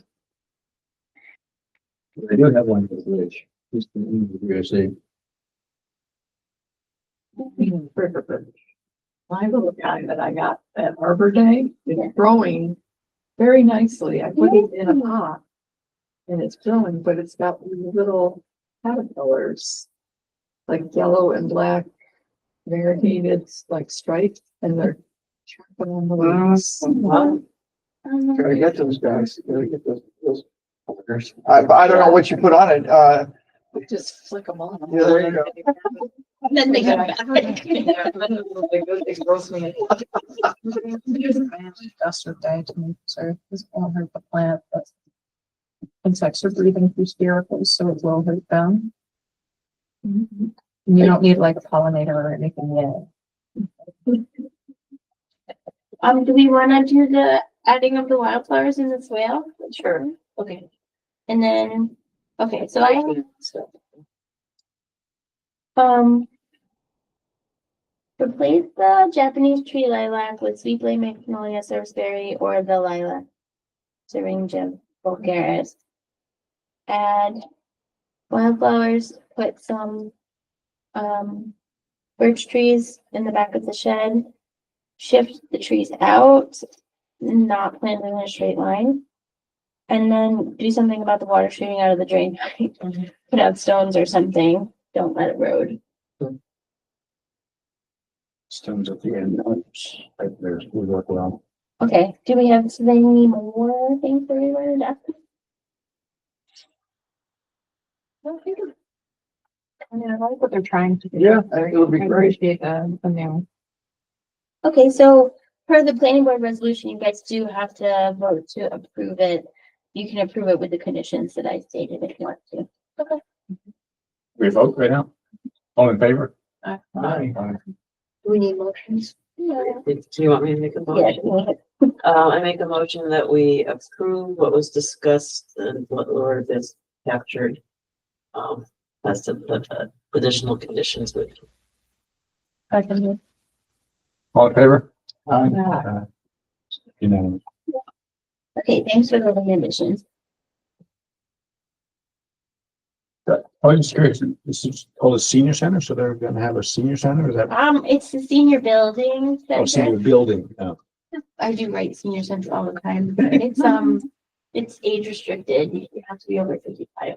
They do have one in the village. Just in the USA. River birch. My little guy that I got at Arbor Day is growing very nicely. I put it in a pot. And it's growing, but it's got little caterpillars. Like yellow and black variegated like stripes and they're chomping on the leaves. Gotta get those guys, gotta get those. fuckers. I don't know what you put on it, Just flick them on. Yeah, there you go. And then they come back. They gross me. Dust or diatomy, so this won't hurt the plant, but insects are breathing through spiracles, so it will hurt them. You don't need like a pollinator or anything yet. Do we wanna do the adding of the wildflowers in the swale? Sure. Okay. And then, okay, so replace the Japanese tree lilac with sweet blade magnolia, serviceberry, or the lilac, syringa vulgaris. Add wildflowers, put some birch trees in the back of the shed. Shift the trees out, not plant them in a straight line. And then do something about the water shooting out of the drain. Put out stones or something. Don't let it erode. Stones at the end. Right there's, we work well. Okay, do we have any more things that we wanted to ask? I mean, I like what they're trying to do. Yeah, I think it would be I great. appreciate the new. Okay, so per the planning board resolution, you guys do have to vote to approve it. You can approve it with the conditions that I stated if you want to. Okay. We vote right now? All in favor? Aye. Do we need motions? Yeah. Do you want me to make a motion? I make a motion that we approve what was discussed and what Laura just captured. As to put additional conditions with. I can All in favor? Aye. Unanimous. Okay, thanks for the admissions. I'm just curious, this is called a senior center, so they're gonna have a senior center, is that? It's the senior building Oh, center. senior building, I do write senior center all the time. But it's age restricted. You have to be over 55.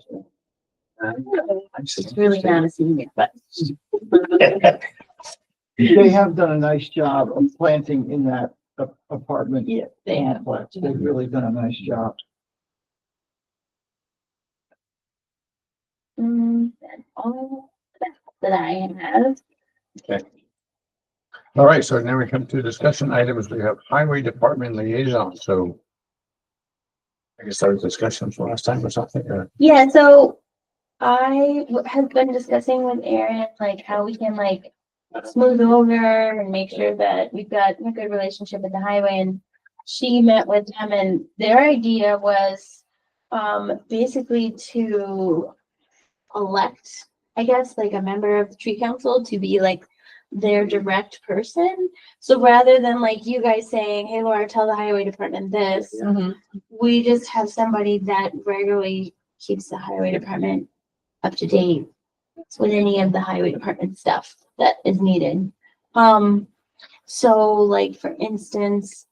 It's really not a senior, but They have done a nice job of planting in that apartment. yeah, they have. They've really done a nice job. That's all that I have. all right, so now we come to discussion items, we have highway department liaison, so. I guess our discussions last time or something, or? Yeah, so I have been discussing with Erin, like how we can like smooth over and make sure that we've got a good relationship with the highway. And she met with them and their idea was basically to elect, I guess, like a member of the tree council to be like their direct person. So rather than like you guys saying, hey Laura, tell the highway department this, we just have somebody that regularly keeps the highway department up to date with any of the highway department stuff that is needed. So like for instance,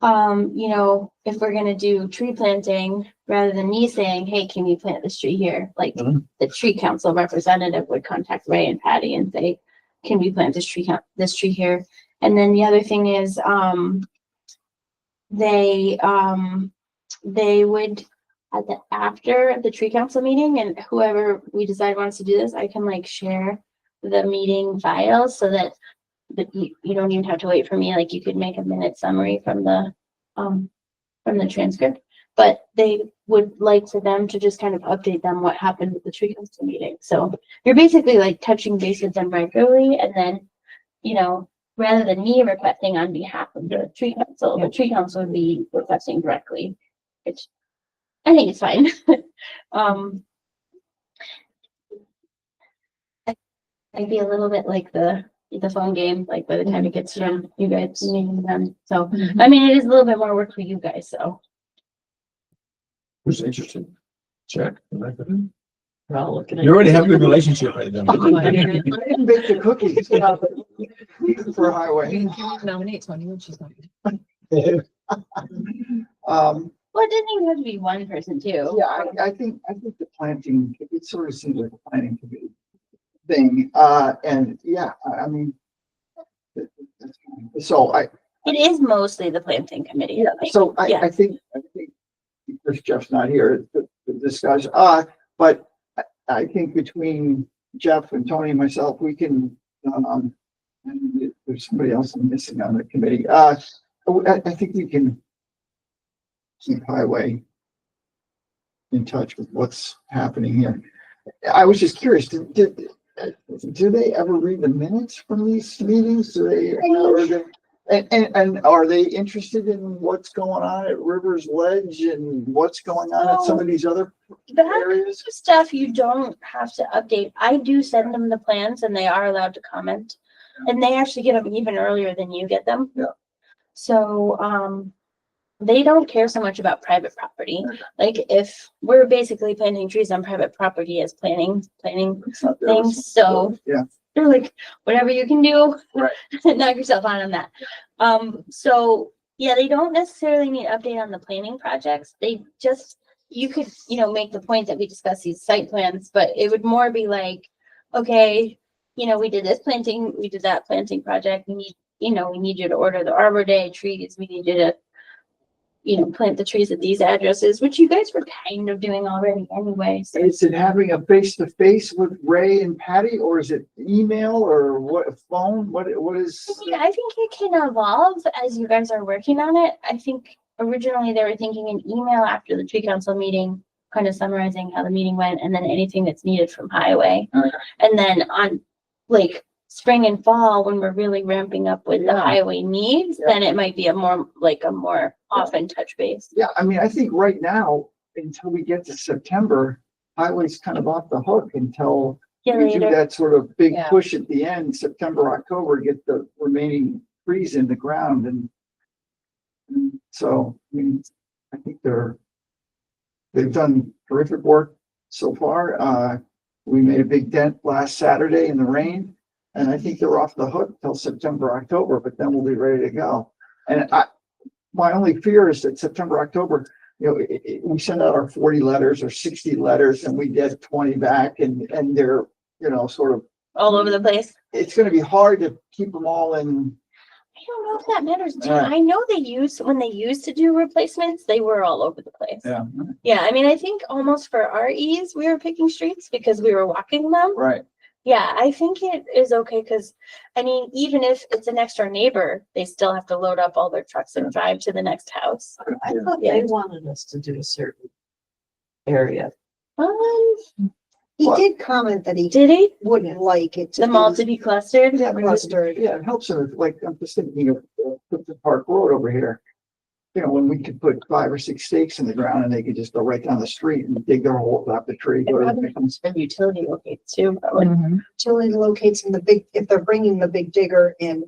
you know, if we're gonna do tree planting, rather than me saying, hey, can you plant this tree here? Like the tree council representative would contact Ray and Patty and say, can we plant this tree here? And then the other thing is, they would after the tree council meeting, and whoever we decide wants to do this, I can like share the meeting files so that you don't even have to wait for me. Like you could make a minute summary from the transcript, but they would like for them to just kind of update them what happened with the tree council meeting. So you're basically like touching base with them regularly, and then, you know, rather than me requesting on behalf of the tree council, the tree council would be requesting directly, which I think it's fine. I'd be a little bit like the phone game, like by the time it gets from you guys meeting them. So, I mean, it is a little bit more work for you guys, so. Who's interested? Check. You We're all looking at. already have a good relationship right now. I didn't bake the cookies for highway. Nominate Tony when she's not. Well, it didn't even have to be one person too. Yeah, I think the planting, it sort of seems like a planning committee thing, and yeah, I mean. So It is mostly the planting committee. yeah, like, so yeah. I think, because Jeff's not here to discuss, but I think between Jeff and Tony and myself, we can, and there's somebody else I'm missing on the committee, I think we can keep highway in touch with what's happening here. I was just curious, do they ever read the minutes from these meetings? Do they, and are they interested in what's going on at Rivers Ledge and what's going on at some of these other That areas? stuff you don't have to update. I do send them the plans and they are allowed to comment. And they actually get them even earlier than you get them. Yeah. So, they don't care so much about private property. Like if we're basically planting trees on private property as planning things, so Yeah, they're like, whatever you can do, Right. knock yourself on that. So yeah, they don't necessarily need update on the planning projects. They just, you could, you know, make the point that we discuss these site plans, but it would more be like, okay, you know, we did this planting, we did that planting project. We need, you know, we need you to order the Arbor Day trees. We need you to, you know, plant the trees at these addresses, which you guys were kind of doing already anyway. So is it having a face-to-face with Ray and Patty, or is it email, or what, phone, what is? I mean, I think it can evolve as you guys are working on it. I think originally they were thinking an email after the tree council meeting, kind of summarizing how the meeting went, and then anything that's needed from highway. Okay. And then on like spring and fall, when we're really ramping up with the Yeah. highway needs, then it might be a more often touch base. Yeah, I mean, I think right now, until we get to September, highway's kind of off the hook until Yeah, we do later. that sort of big Yeah. push at the end, September, October, get the remaining trees in the ground and so, I mean, I think they've done terrific work so far. We made a big dent last Saturday in the rain, and I think they're off the hook till September, October, but then we'll be ready to go. And my only fear is that September, October, we send out our 40 letters or 60 letters and we get 20 back and they're, sort of, All over the place. it's gonna be hard to keep them all in. I don't know if that matters. Yeah. I know when they used to do replacements, they were all over the place. Yeah. Yeah, I mean, I think almost for our ease, we were picking streets because we were walking them. Right. Yeah, I think it is okay because, I mean, even if it's a next door neighbor, they still have to load up all their trucks and drive to the next house. I thought they wanted us to do a certain area. He What? did comment that he Did he? wouldn't like it. The mall to be clustered? Yeah, I mean, Clustered. yeah, it helps them, like, I'm just thinking of Clifton Park Road over here. When we could put 5 or 6 stakes in the ground and they could just go right down the street and dig their hole up the tree. go to the victims. And utility locates too. Probably. Utility locates in the big, if they're bringing the big digger in.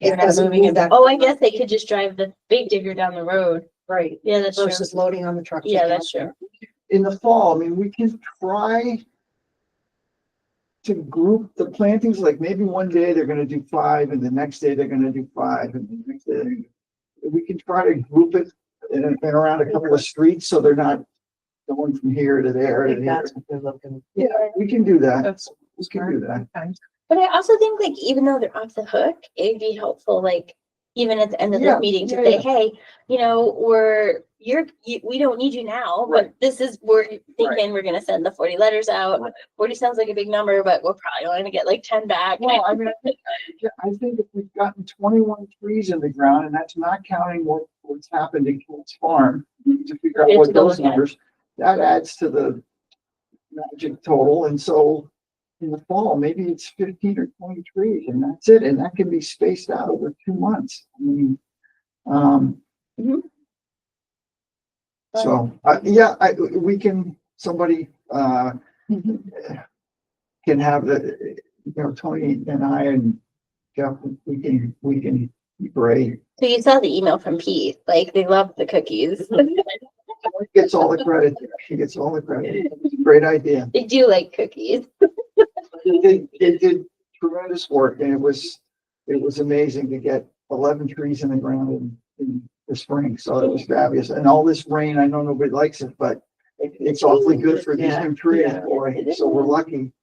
They're It not doesn't moving move it. that. Oh, I guess they could just drive the big digger down the road. Right, Yeah, that's true. versus loading on the truck. Yeah, that's true. In the fall, I mean, we can try to group the plantings, like maybe one day they're gonna do 5 and the next day they're gonna do 5 and the next day. We can try to group it in around a couple of streets so they're not going from here to there I to think here. that's what they're looking. Yeah, we can do that. That's We can do that. okay. But I also think like even though they're off the hook, it'd be helpful, like even at the end of Yeah, the meeting to yeah, say, yeah. hey, we don't need you now, Right. but we're thinking we're gonna send the 40 letters out. 40 sounds like a big number, but we're probably only gonna get like 10 back. Well, I mean, I think if we've gotten 21 trees in the ground, and that's not counting what's happened in Kilt's Farm, to figure out We have what to go those look at. numbers, that adds to the magic total, and so in the fall, maybe it's 15 or 20 trees, and that's it, and that can be spaced out over 2 months. I mean, Mhm. so, we can, somebody, can have Tony and I and Jeff, we can be great. So you saw the email from Pete, like they love the cookies. Gets all the credit. She gets all the credit. Great idea. They do like cookies. They did tremendous work, and it was amazing to get 11 trees in the ground in the spring. So it was fabulous. And all this rain, I know nobody likes it, but it's awfully good for these new trees. Yeah. Boy, so we're lucky.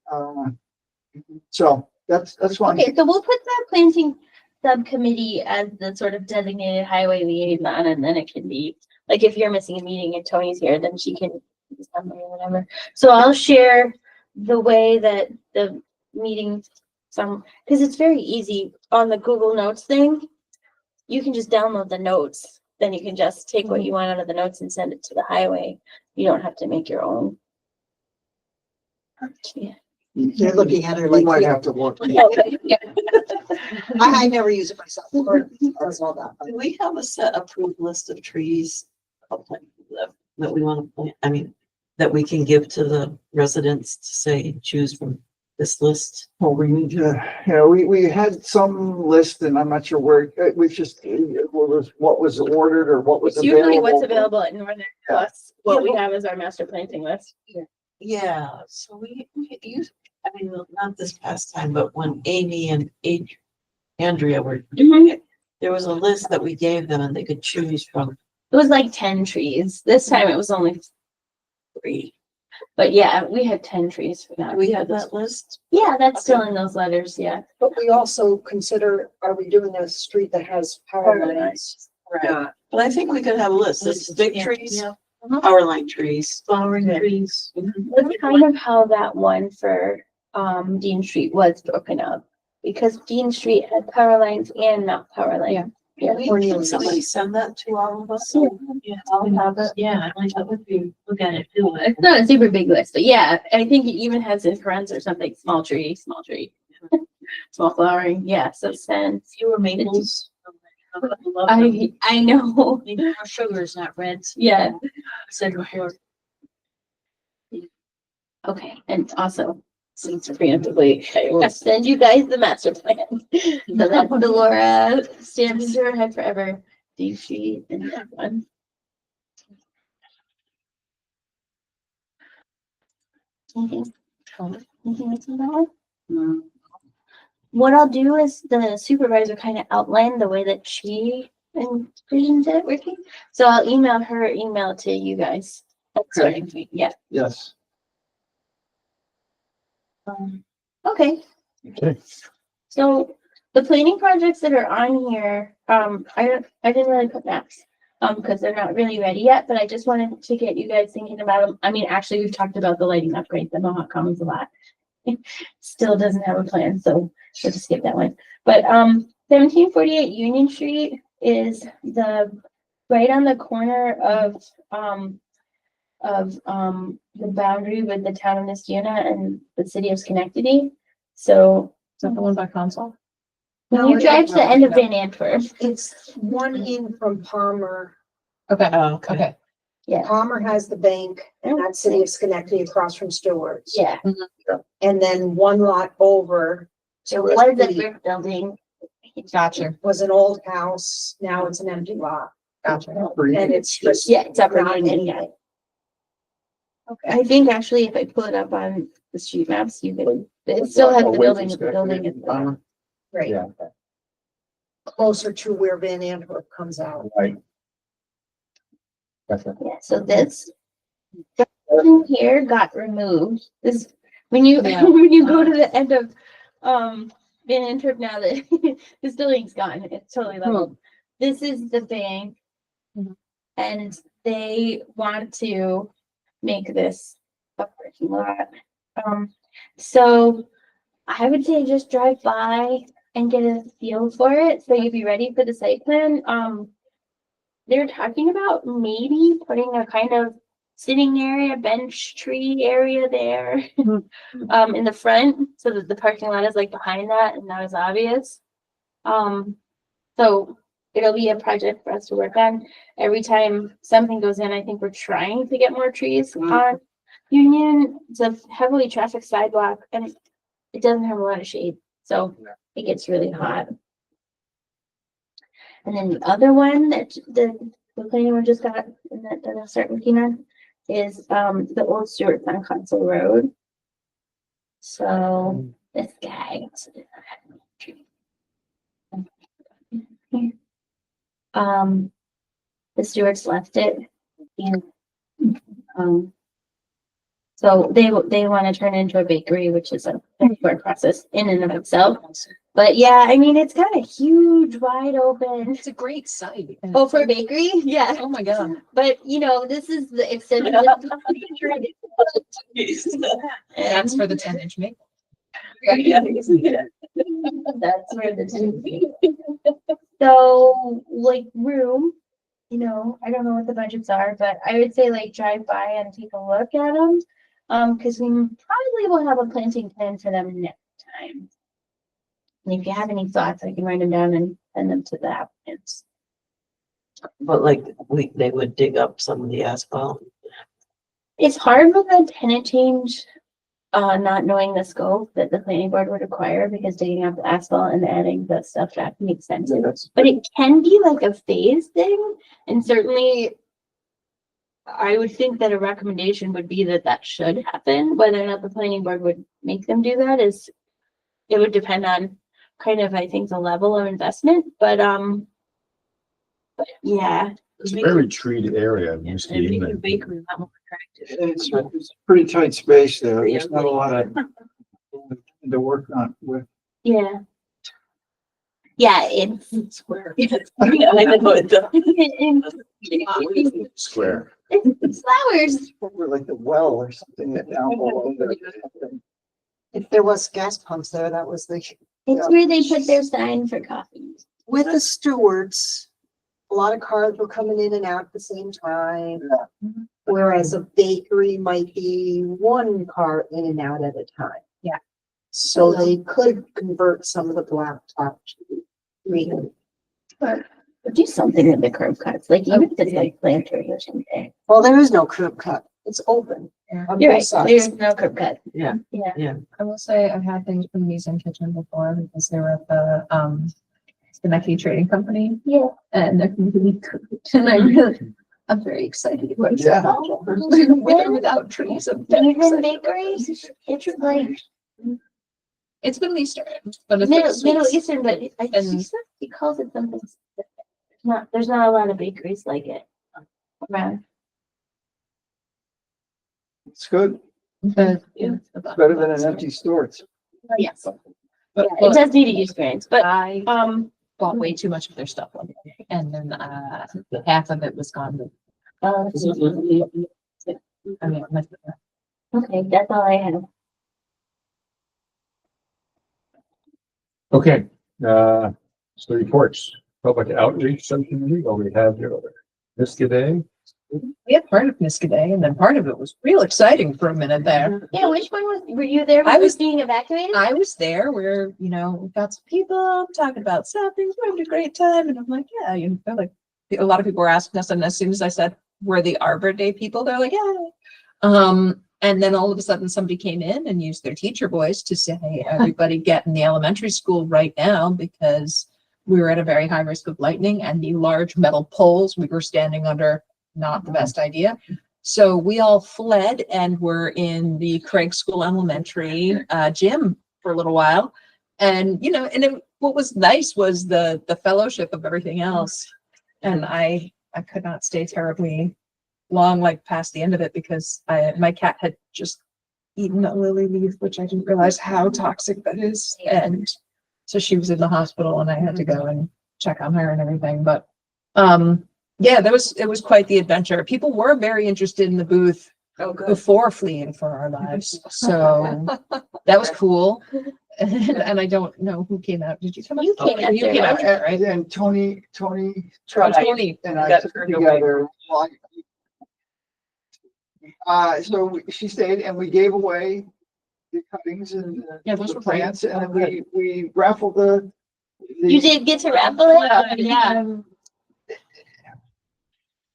So that's fine. Okay, so we'll put the planting subcommittee as the sort of designated highway liaison, and then it can be, like, if you're missing a meeting and Tony's here, then she can or whatever. So I'll share the way that the meeting, because it's very easy on the Google Notes thing. You can just download the notes, then you can just take what you want out of the notes and send it to the highway. You don't have to make your own. Yeah. They're looking at her You like, might have to look. Okay. I never use it myself. That's all that. Do we have a set approved list of trees that we want to plant? I mean, that we can give to the residents to say, choose from this list? Well, we need to, we had some list, and I'm not sure where, we just, what was ordered or what was It's usually what's available. available at Northern plus what we have as our master planting list. Yeah, so we use, I mean, not this past time, but when Amy and Andrea were, there was a list that we gave them and they could choose from. It was like 10 trees. This time it was only 3. But yeah, we had 10 trees for that. Do we have that list? Yeah, that's still in those letters, yeah. But we also consider, are we doing a street that has power lines? Right. But I think we could have a list. This is big trees, Uh-huh. power line trees, flowering trees. That's kind of how that one for Dean Street was broken up. Because Dean Street had power lines and not power lines. Yeah. Can somebody send that to all of us? Yeah, I'll have it. Yeah, I like that would be, look at it, do it. It's not a super big list, but yeah, I think it even has in parentheses or something, small tree, small flowering, yeah, so send. Fewer maples. I know, Maybe more sugar is not red. yeah, Said before. okay, and also, since preemptively, I will send you guys the master plan. So that's the Laura Stamminger had forever, D sheet and that one. Anything else on that one? What I'll do is the supervisor kind of outlined the way that she envisions it working. So I'll email her email to you guys. That's what I'm doing. Yeah. Yes. Okay. Okay. So the planning projects that are on here, I didn't really put maps, because they're not really ready yet, but I just wanted to get you guys thinking about them. I mean, actually, we've talked about the lighting upgrade, the Mohawk Commons a lot. Still doesn't have a plan, so we'll just skip that one. But 1748 Union Street is right on the corner of the boundary with the town of Niskuna and the city of Schenectady. So Is that the one by console? when you drive to the end of Van Antwerp, It's one in from Palmer. Okay, Oh, okay. okay. yeah, Palmer has the bank and that's City of Schenectady across from Stewart's. yeah. And then one lot over So what is the brick building? Gotcha, was an old house. Now it's an empty lot. gotcha. And it's just. Yeah, it's Upper not Union, yeah. anything. I think actually if I pull it up on the street maps, you could, it still has the building with the building. and- Right, Yeah, closer to where Van Antwerp comes out. right. Gotcha. Yeah, so this building here got removed. This, when you, Yeah. when you go to the end of, Van Antwerp now that this building's gone, it's totally leveled. This is the bank. Mhm. And they want to make this a parking lot. So I would say just drive by and get a feel for it, so you'd be ready for the site plan. They're talking about maybe putting a kind of sitting area, bench tree area there, in the front, so that the parking lot is like behind that and not as obvious. So it'll be a project for us to work on. Every time something goes in, I think we're trying to get more trees on Union. It's a heavily trafficked sidewalk and it doesn't have a lot of shade, so it gets really hot. And then the other one that the planning one just got and that I'll start working on is the old Stewart's on Console Road. So this guy. The Stewarts left it and so they want to turn it into a bakery, which is a hard process in and of itself. But yeah, I mean, it's got a huge, wide open. It's a great site. Oh, for a bakery? Yeah. Oh my God. But you know, this is the extended. And That's for the 10-inch maple. that's where the two. So like room, you know, I don't know what the budgets are, but I would say like drive by and take a look at them. Because we probably will have a planting plan for them next time. And if you have any thoughts, I can write them down and send them to the applicants. But like, they would dig up some of the asphalt. It's hard with a tenant change, not knowing the scope that the planning board would require, because digging up the asphalt and adding the stuff back makes sense. But it can be like a phase thing, and certainly I would think that a recommendation would be that that should happen. Whether or not the planning board would make them do that is, it would depend on kind of, I think, the level of investment, but yeah. It's a very treated area. And making a bakery a lot more attractive. It's a pretty tight space there. There's not a lot of to work on with. Yeah. Yeah, it's Square. Yeah, I know it does. Square. it's flowers. Over like the well or something that down below there. If there was gas pumps there, that was the, It's where they put their sign for coffee. with the stewards, a lot of cars were coming in and out at the same time. Whereas a bakery might be one car in and out at a time. Yeah. So they could convert some of the blacktop to green. Or do something with the curb cuts, like even if it's like planters or something. Well, there is no curb cut. It's open. on You're both right, sides. there's no curb cut. Yeah. Yeah. I will say I've had things from Museum Kitchen before because they were at the Schenectady Trading Company Yeah. and they're completely cooked. And I really, I'm very excited. about it. Yeah. With or without trees. I'm very Even excited. bakeries, it's like It's Middle Eastern, but it's Middle Eastern, but I And- she said he calls it something specific. There's not a lot of bakeries like it around. It's good. It's better than an empty store. It's- Yes, But yeah, it does need a experience, but I bought Mhm. way too much of their stuff one day, and then half of it was gone. uh, I mean, okay, that's all I have. Okay, so reports, public outreach subcommittee, well, we have your Miska Day. we had part of Miska Day, and then part of it was real exciting for a minute there. Yeah, which one were you there? I when it was- being evacuated. I was there where, we got some people talking about something, we're having a great time, and I'm like, yeah, like, a lot of people were asking us, and as soon as I said, we're the Arbor Day people, they're like, yeah. And then all of a sudden, somebody came in and used their teacher voice to say, hey, everybody get in the elementary school right now, because we were at a very high risk of lightning, and the large metal poles we were standing under, not the best idea. So we all fled and were in the Craig School Elementary gym for a little while. And, what was nice was the fellowship of everything else. And I could not stay terribly long, like past the end of it, because my cat had just eaten a lily leaf, which I didn't realize how toxic that is. And so she was in the hospital and I had to go and check on her and everything. But, yeah, it was quite the adventure. People were very interested in the booth before fleeing for our lives. So that was cool. And I don't know who came out. Did you come out? You came out You there, came out right? there, right? And Tony Tony. and I Got took turned away. together. So she stayed and we gave away the cuttings and Yeah, those the were great. plants, and we raffled the. You did get to raffle it? Yeah.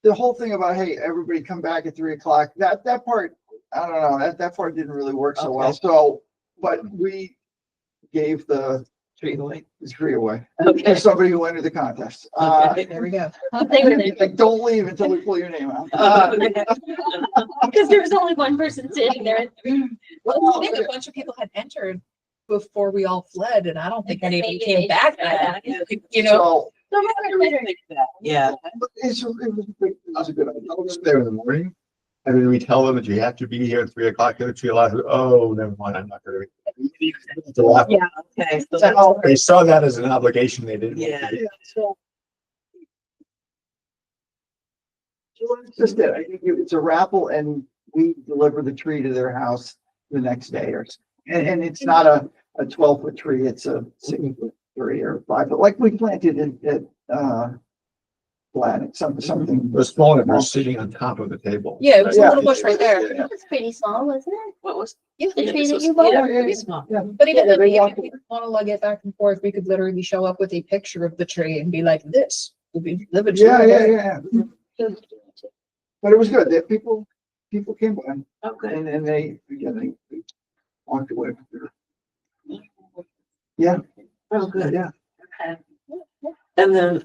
The whole thing about, hey, everybody come back at 3:00, that part, I don't know, that part didn't really work so well, so, but we gave the tree away. Okay. To somebody who entered the contest. There we go. They were there. Like, don't leave until we pull your name out. Because there was only one person sitting there. Well, I think a bunch of people had entered before we all fled, and I don't think any of them Maybe came they back. just So, Yeah. it was a good idea. I was there in the morning. And then we tell them that you have to be here at 3:00, get a tree alive. Oh, never mind, I'm not gonna. Yeah, okay. So, They saw that as an obligation they didn't. want to do. It's just it. I think it's a raffle and we deliver the tree to their house the next day and it's not a 12-foot tree, it's a 6-foot tree or 5 foot, like we planted at Planet, something. It was small enough, we're sitting on top of the table. Yeah, it was a Yeah. little bush right there. Yeah. It was pretty small, wasn't it? What was? Yeah, The tree this that was- you bought? yeah, very small. but even Yeah, if they we walk- want to lug it back and forth, we could literally show up with a picture of the tree and be like, this will be delivered to Yeah. you. But it was good. People came by Okay. and they walked away. Yeah, Oh, good. yeah. And then,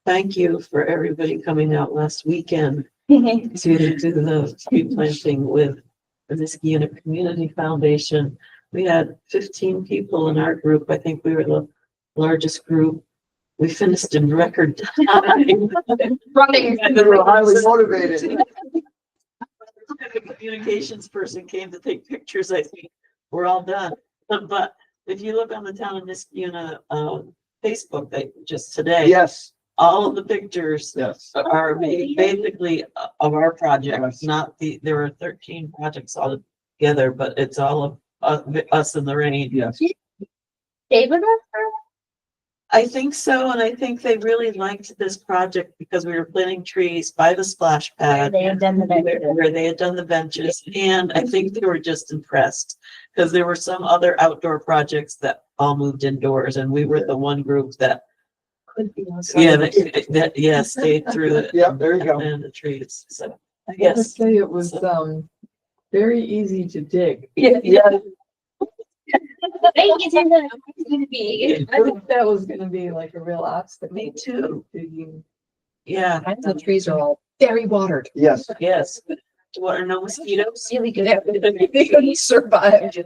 thank you for everybody coming out last weekend to do the tree planting with the Niskayuna Community Foundation. We had 15 people in our group. I think we were the largest group. We finished in record time. Running. They were highly motivated. The communications person came to take pictures. I think we're all done. But if you look on the town of Niskayuna, Facebook, just today, Yes, all of the pictures yes. are basically of our project, Yes. not there were 13 projects all together, but it's all of us in the rain. Yes. David was I think so, and I think they really liked this project because we were planting trees by the splash pad. They had done the benches. Where they had done the benches, and I think they were just impressed, because there were some other outdoor projects that all moved indoors, and we were the one group that, stayed through the. Yeah, there you go. And the trees, so, I gotta yes. say, it was, very easy to dig. Yeah, Thank you, Tim. It's gonna be. I think that was gonna be like a real obstacle. Me too. Digging. Yeah, The trees are all Very watered. Yes. Yes. Do you want to know mosquitoes? Really good. They couldn't survive.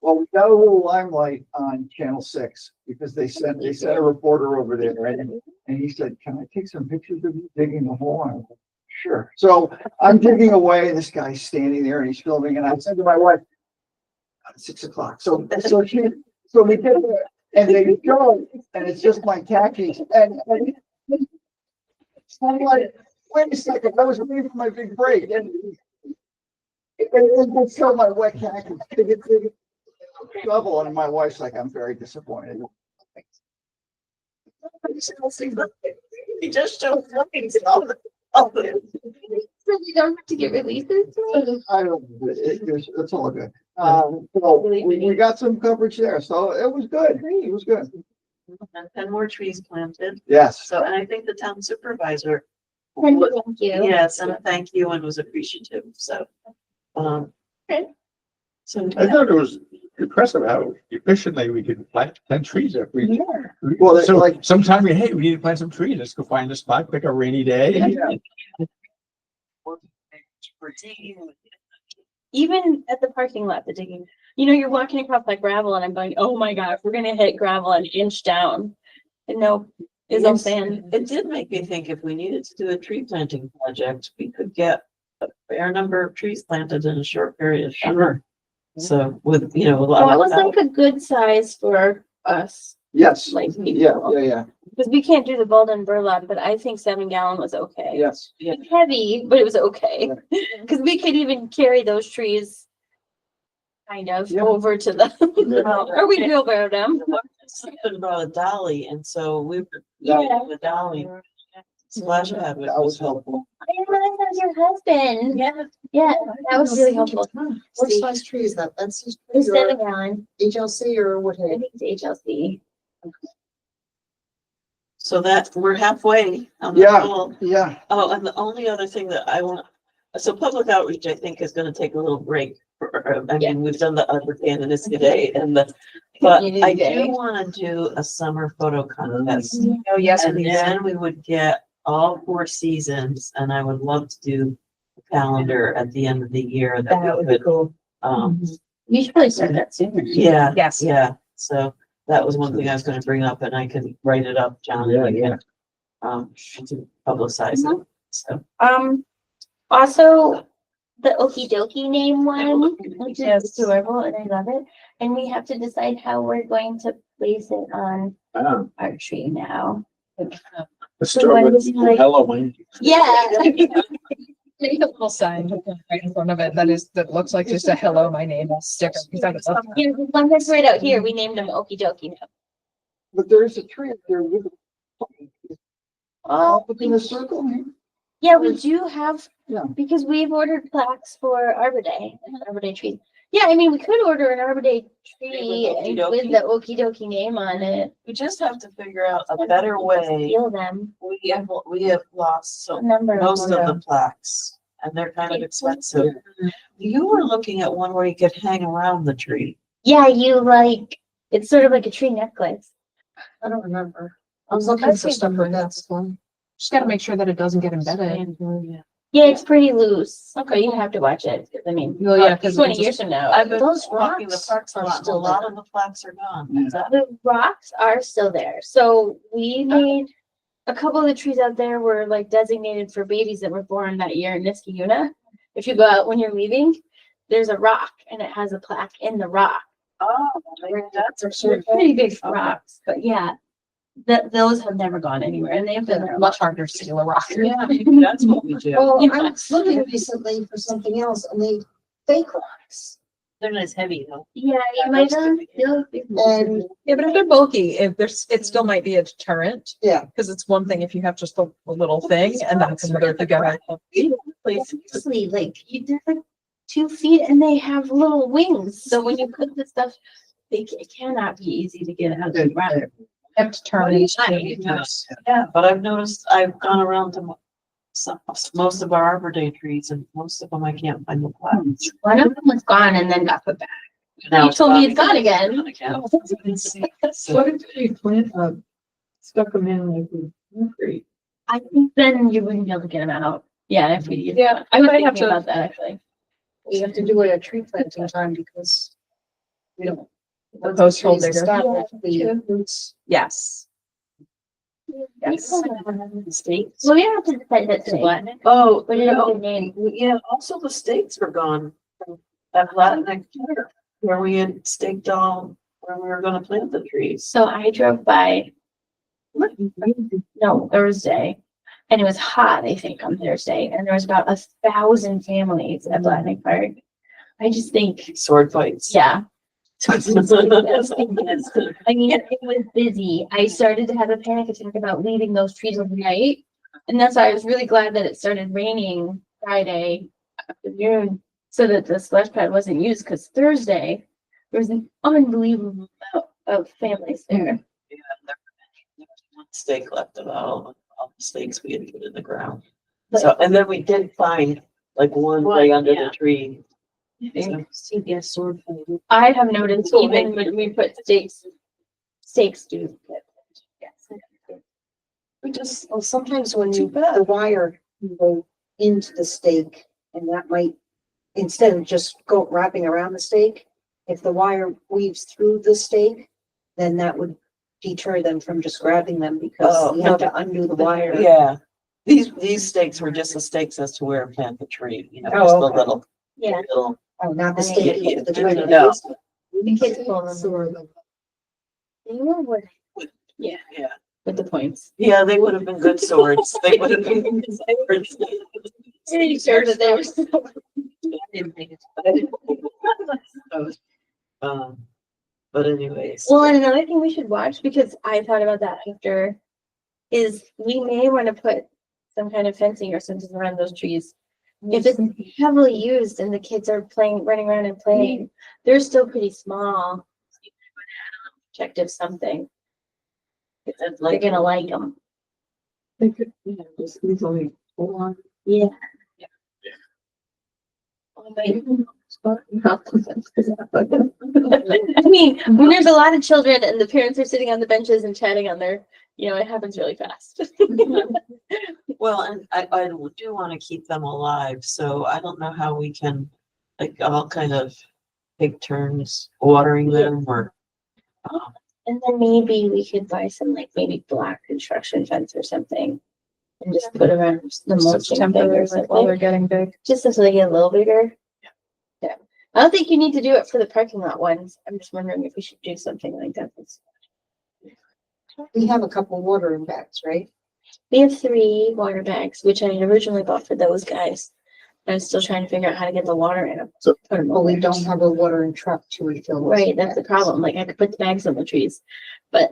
Well, we got a little limelight on Channel 6 because they sent a reporter over there, right? And he said, "Can I take some pictures of you digging a hole?" And I was like, "Sure." So I'm digging away and this guy's standing there and he's filming. And I said to my wife, "At 6 o'clock." So we get there and they go and it's just my khakis. And I'm like, wait a second, I was leaving my big break. And it show my wet khakis. Shovel, and my wife's like, "I'm very disappointed." He just showed nothing to all the. So you don't have to get releases? I don't, it's all good. So we got some coverage there, so it was good. It was good. And 10 more trees planted. Yes. So, and I think the town supervisor, Thank you. yes, and a thank you and was appreciative, so. Okay. So. I thought it was impressive how efficiently we could plant 10 trees every. Well, it's So like, sometime we, hey, we need to plant some trees. Let's go find a spot, pick a rainy day. Even at the parking lot, the digging, you know, you're walking across like gravel and I'm going, oh my God, we're gonna hit gravel an inch down. And no, is all Yes. sand. It did make me think if we needed to do a tree planting project, we could get a fair number of trees planted in a short period of time. sure. So with, a lot. Well, it was like a good size for us, Yes. like Yeah, people, yeah, because we can't do the Bolden burlap, but I think 7-gallon was okay. yes. It's heavy, but it was okay. Because we could even carry those trees kind of Yeah. over to the, or we wheelbarrow them. Something about a dolly, and so we were. Yeah. The dolly. Splash pad That was helpful. I didn't realize that was your husband. Yeah, that was really helpful. What size tree is that? That's It's 7-gallon. HLC or what? I think it's HLC. So that, we're halfway on the Yeah. goal. Yeah, Oh, and the only other thing that I want, so public outreach, I think, is gonna take a little break. I mean, we've done the Arbor Day and the Niska Day and but Community I Day. do wanna do a summer photo contest. Oh, yes, And please. then we would get all 4 seasons, and I would love to do a calendar at the end of the year that That we would be could, cool. We should probably start that sooner. yeah, Yes. yeah. So that was one thing I was gonna bring up, and I could write it up, John, and you can, to publicize it, so. Also, the Okie Dokie name one, which is adorable and I love it. And we have to decide how we're going to place it on our tree now. Let's So start when with is it like- Halloween. Yeah. Maybe a little sign right in front of it that looks like just a hello, my name sticker. Yeah, the one that's right out here, we named him Okie Dokie now. but there's a tree up there with Oh, in a circle. yeah, we do have, Yeah. because we've ordered plaques for Arbor Day, Arbor Day trees. Yeah, I mean, we could order an Arbor Day tree Okie and dokie. with the Okie Dokie name on it. We just have to figure out a better way. Steal them. We have lost so A number of most them. of the plaques, and they're kind of expensive. You were looking at one where you could hang around the tree. Yeah, you like, it's sort of like a tree necklace. I don't remember. I was looking for stuff for that. Just gotta make sure that it doesn't get embedded. Yeah, it's pretty loose. Okay, you have to watch it. 'Cause I mean, Well, yeah, 'cause 20 it's years from now. I've been Those walking the rocks parks a are lot, and a still lot there. of the plaques are gone. Yeah. Is that- The rocks are still there. So we made a couple of the trees out there were like designated for babies that were born that year in Niskayuna. If you go out when you're leaving, there's a rock and it has a plaque in the rock. Oh, maybe that's a They're pretty big rocks, but yeah, those have never gone anywhere and they've been there Much harder to steal a rock. Yeah, maybe that's what we do. Well, Yeah. I was looking recently for something else and they fake rocks. They're not as heavy though. Yeah, you might have. And Yeah, but if they're bulky, it still might be a deterrent. Yeah. Because it's one thing if you have just a little thing and that's another to go. Seriously, like you did like 2 feet and they have little wings. So when you put the stuff, it cannot be easy to get out of the ground. Have to turn it. Yeah, but I've noticed, I've gone around to most of our Arbor Day trees, and most of them I can't find the plaques. One of them was gone and then got put back. Now You told me it's gone again. So- What if you plant, stuck them in like concrete? I think then you wouldn't be able to get them out. Yeah, if we. Yeah, I was might have thinking to- about that actually. We have to do it at tree planting time because we don't. The post hole trees digger. establish the roots. Yes. Yes. Stakes. Well, we don't have to decide that today. Oh, What did it no, name? yeah, also the stakes were gone from that Latin year where we had staked all, where we were gonna plant the trees. So I drove by, no, Thursday, and it was hot, I think, on Thursday, and there was about 1,000 families at Blatnick Park. I just think, Sword fights. yeah. I mean, it was busy. I started to have a panic attack about leaving those trees overnight. And that's why I was really glad that it started raining Friday afternoon so that the splash pad wasn't used, because Thursday there was an unbelievable amount of families there. Yeah, there was one stake left of all the stakes we had put in the ground. So, and then we did find like one way under the tree. CBS sword fight. I have noticed even when we put stakes do. Yes. We just, well, sometimes when you, the wire can go into the stake and that might, instead of just go wrapping around the stake, if the wire weaves through the stake, then that would deter them from just grabbing them because you have to undo the wire. Yeah, these stakes were just the stakes as to where to plant the tree, you know, Oh, just the okay. little, Yeah. little. Oh, not the Yeah, stake, yeah, but the yeah. tree. No. The kids pull them. You know what? Yeah, Yeah, with the points. yeah, they would have been good swords. They would have been good swords. Pretty sure that they were. Um, but anyways. Well, and another thing we should watch, because I thought about that after, is we may want to put some kind of fencing or something around those trees. If it's heavily used and the kids are playing, running around and playing, they're still pretty small. Protective something. They're gonna like them. They could, you know, just easily pull on. Yeah. I mean, when there's a lot of children and the parents are sitting on the benches and chatting on their, you know, it happens really fast. Well, and I do want to keep them alive, so I don't know how we can, like, all kind of take turns watering them or. And then maybe we could buy some like maybe black construction fence or something. And just put around the mulching thing Temporary, or like, while they're something, getting big. just until they get a little bigger. Yeah. I don't think you need to do it for the parking lot ones. I'm just wondering if we should do something like that. We have a couple watering bags, right? We have 3 water bags, which I had originally bought for those guys. I'm still trying to figure out how to get the water in them. So- Put 'em But we over. don't have a watering truck to refill. those Right, that's the bags. problem. Like I could put the bags on the trees, but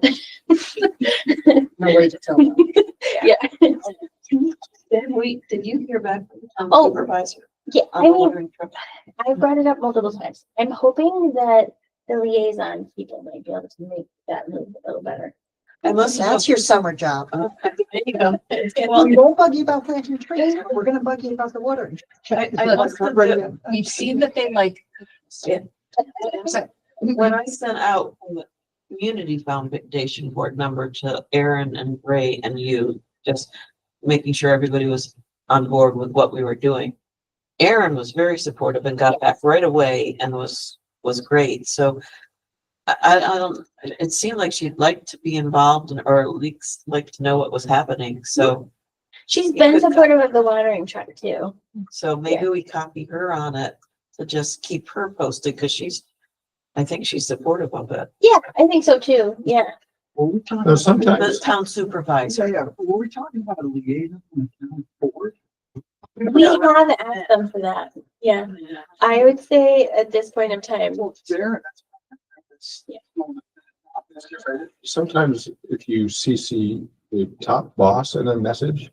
No way to tell them. yeah. Did you hear back from the town Oh. supervisor Yeah, on I the mean, watering truck? I brought it up multiple times. I'm hoping that the liaison people might be able to make that move a little better. I must have. That's your summer job. There you go. Well, we won't bug you about planting trees, but we're gonna bug you about the watering. I must have been- We've seen that they like. When I sent out from the Community Foundation board member to Aaron and Ray and you, just making sure everybody was on board with what we were doing. Aaron was very supportive and got back right away and was great. So I don't, it seemed like she'd like to be involved and, or at least like to know what was happening. So, She's Yeah, been good supportive of the watering truck too. so maybe we copy her on it to just keep her posted because I think she's supportive of it. Yeah, I think so too. Yeah. Were we talking No, about- sometimes- The town supervisor. Yeah, were we talking about a liaison on the town board? We have asked them for that. Yeah. I would say at this point in time, Well, it's there. Yeah. Sometimes if you CC the top boss in a message,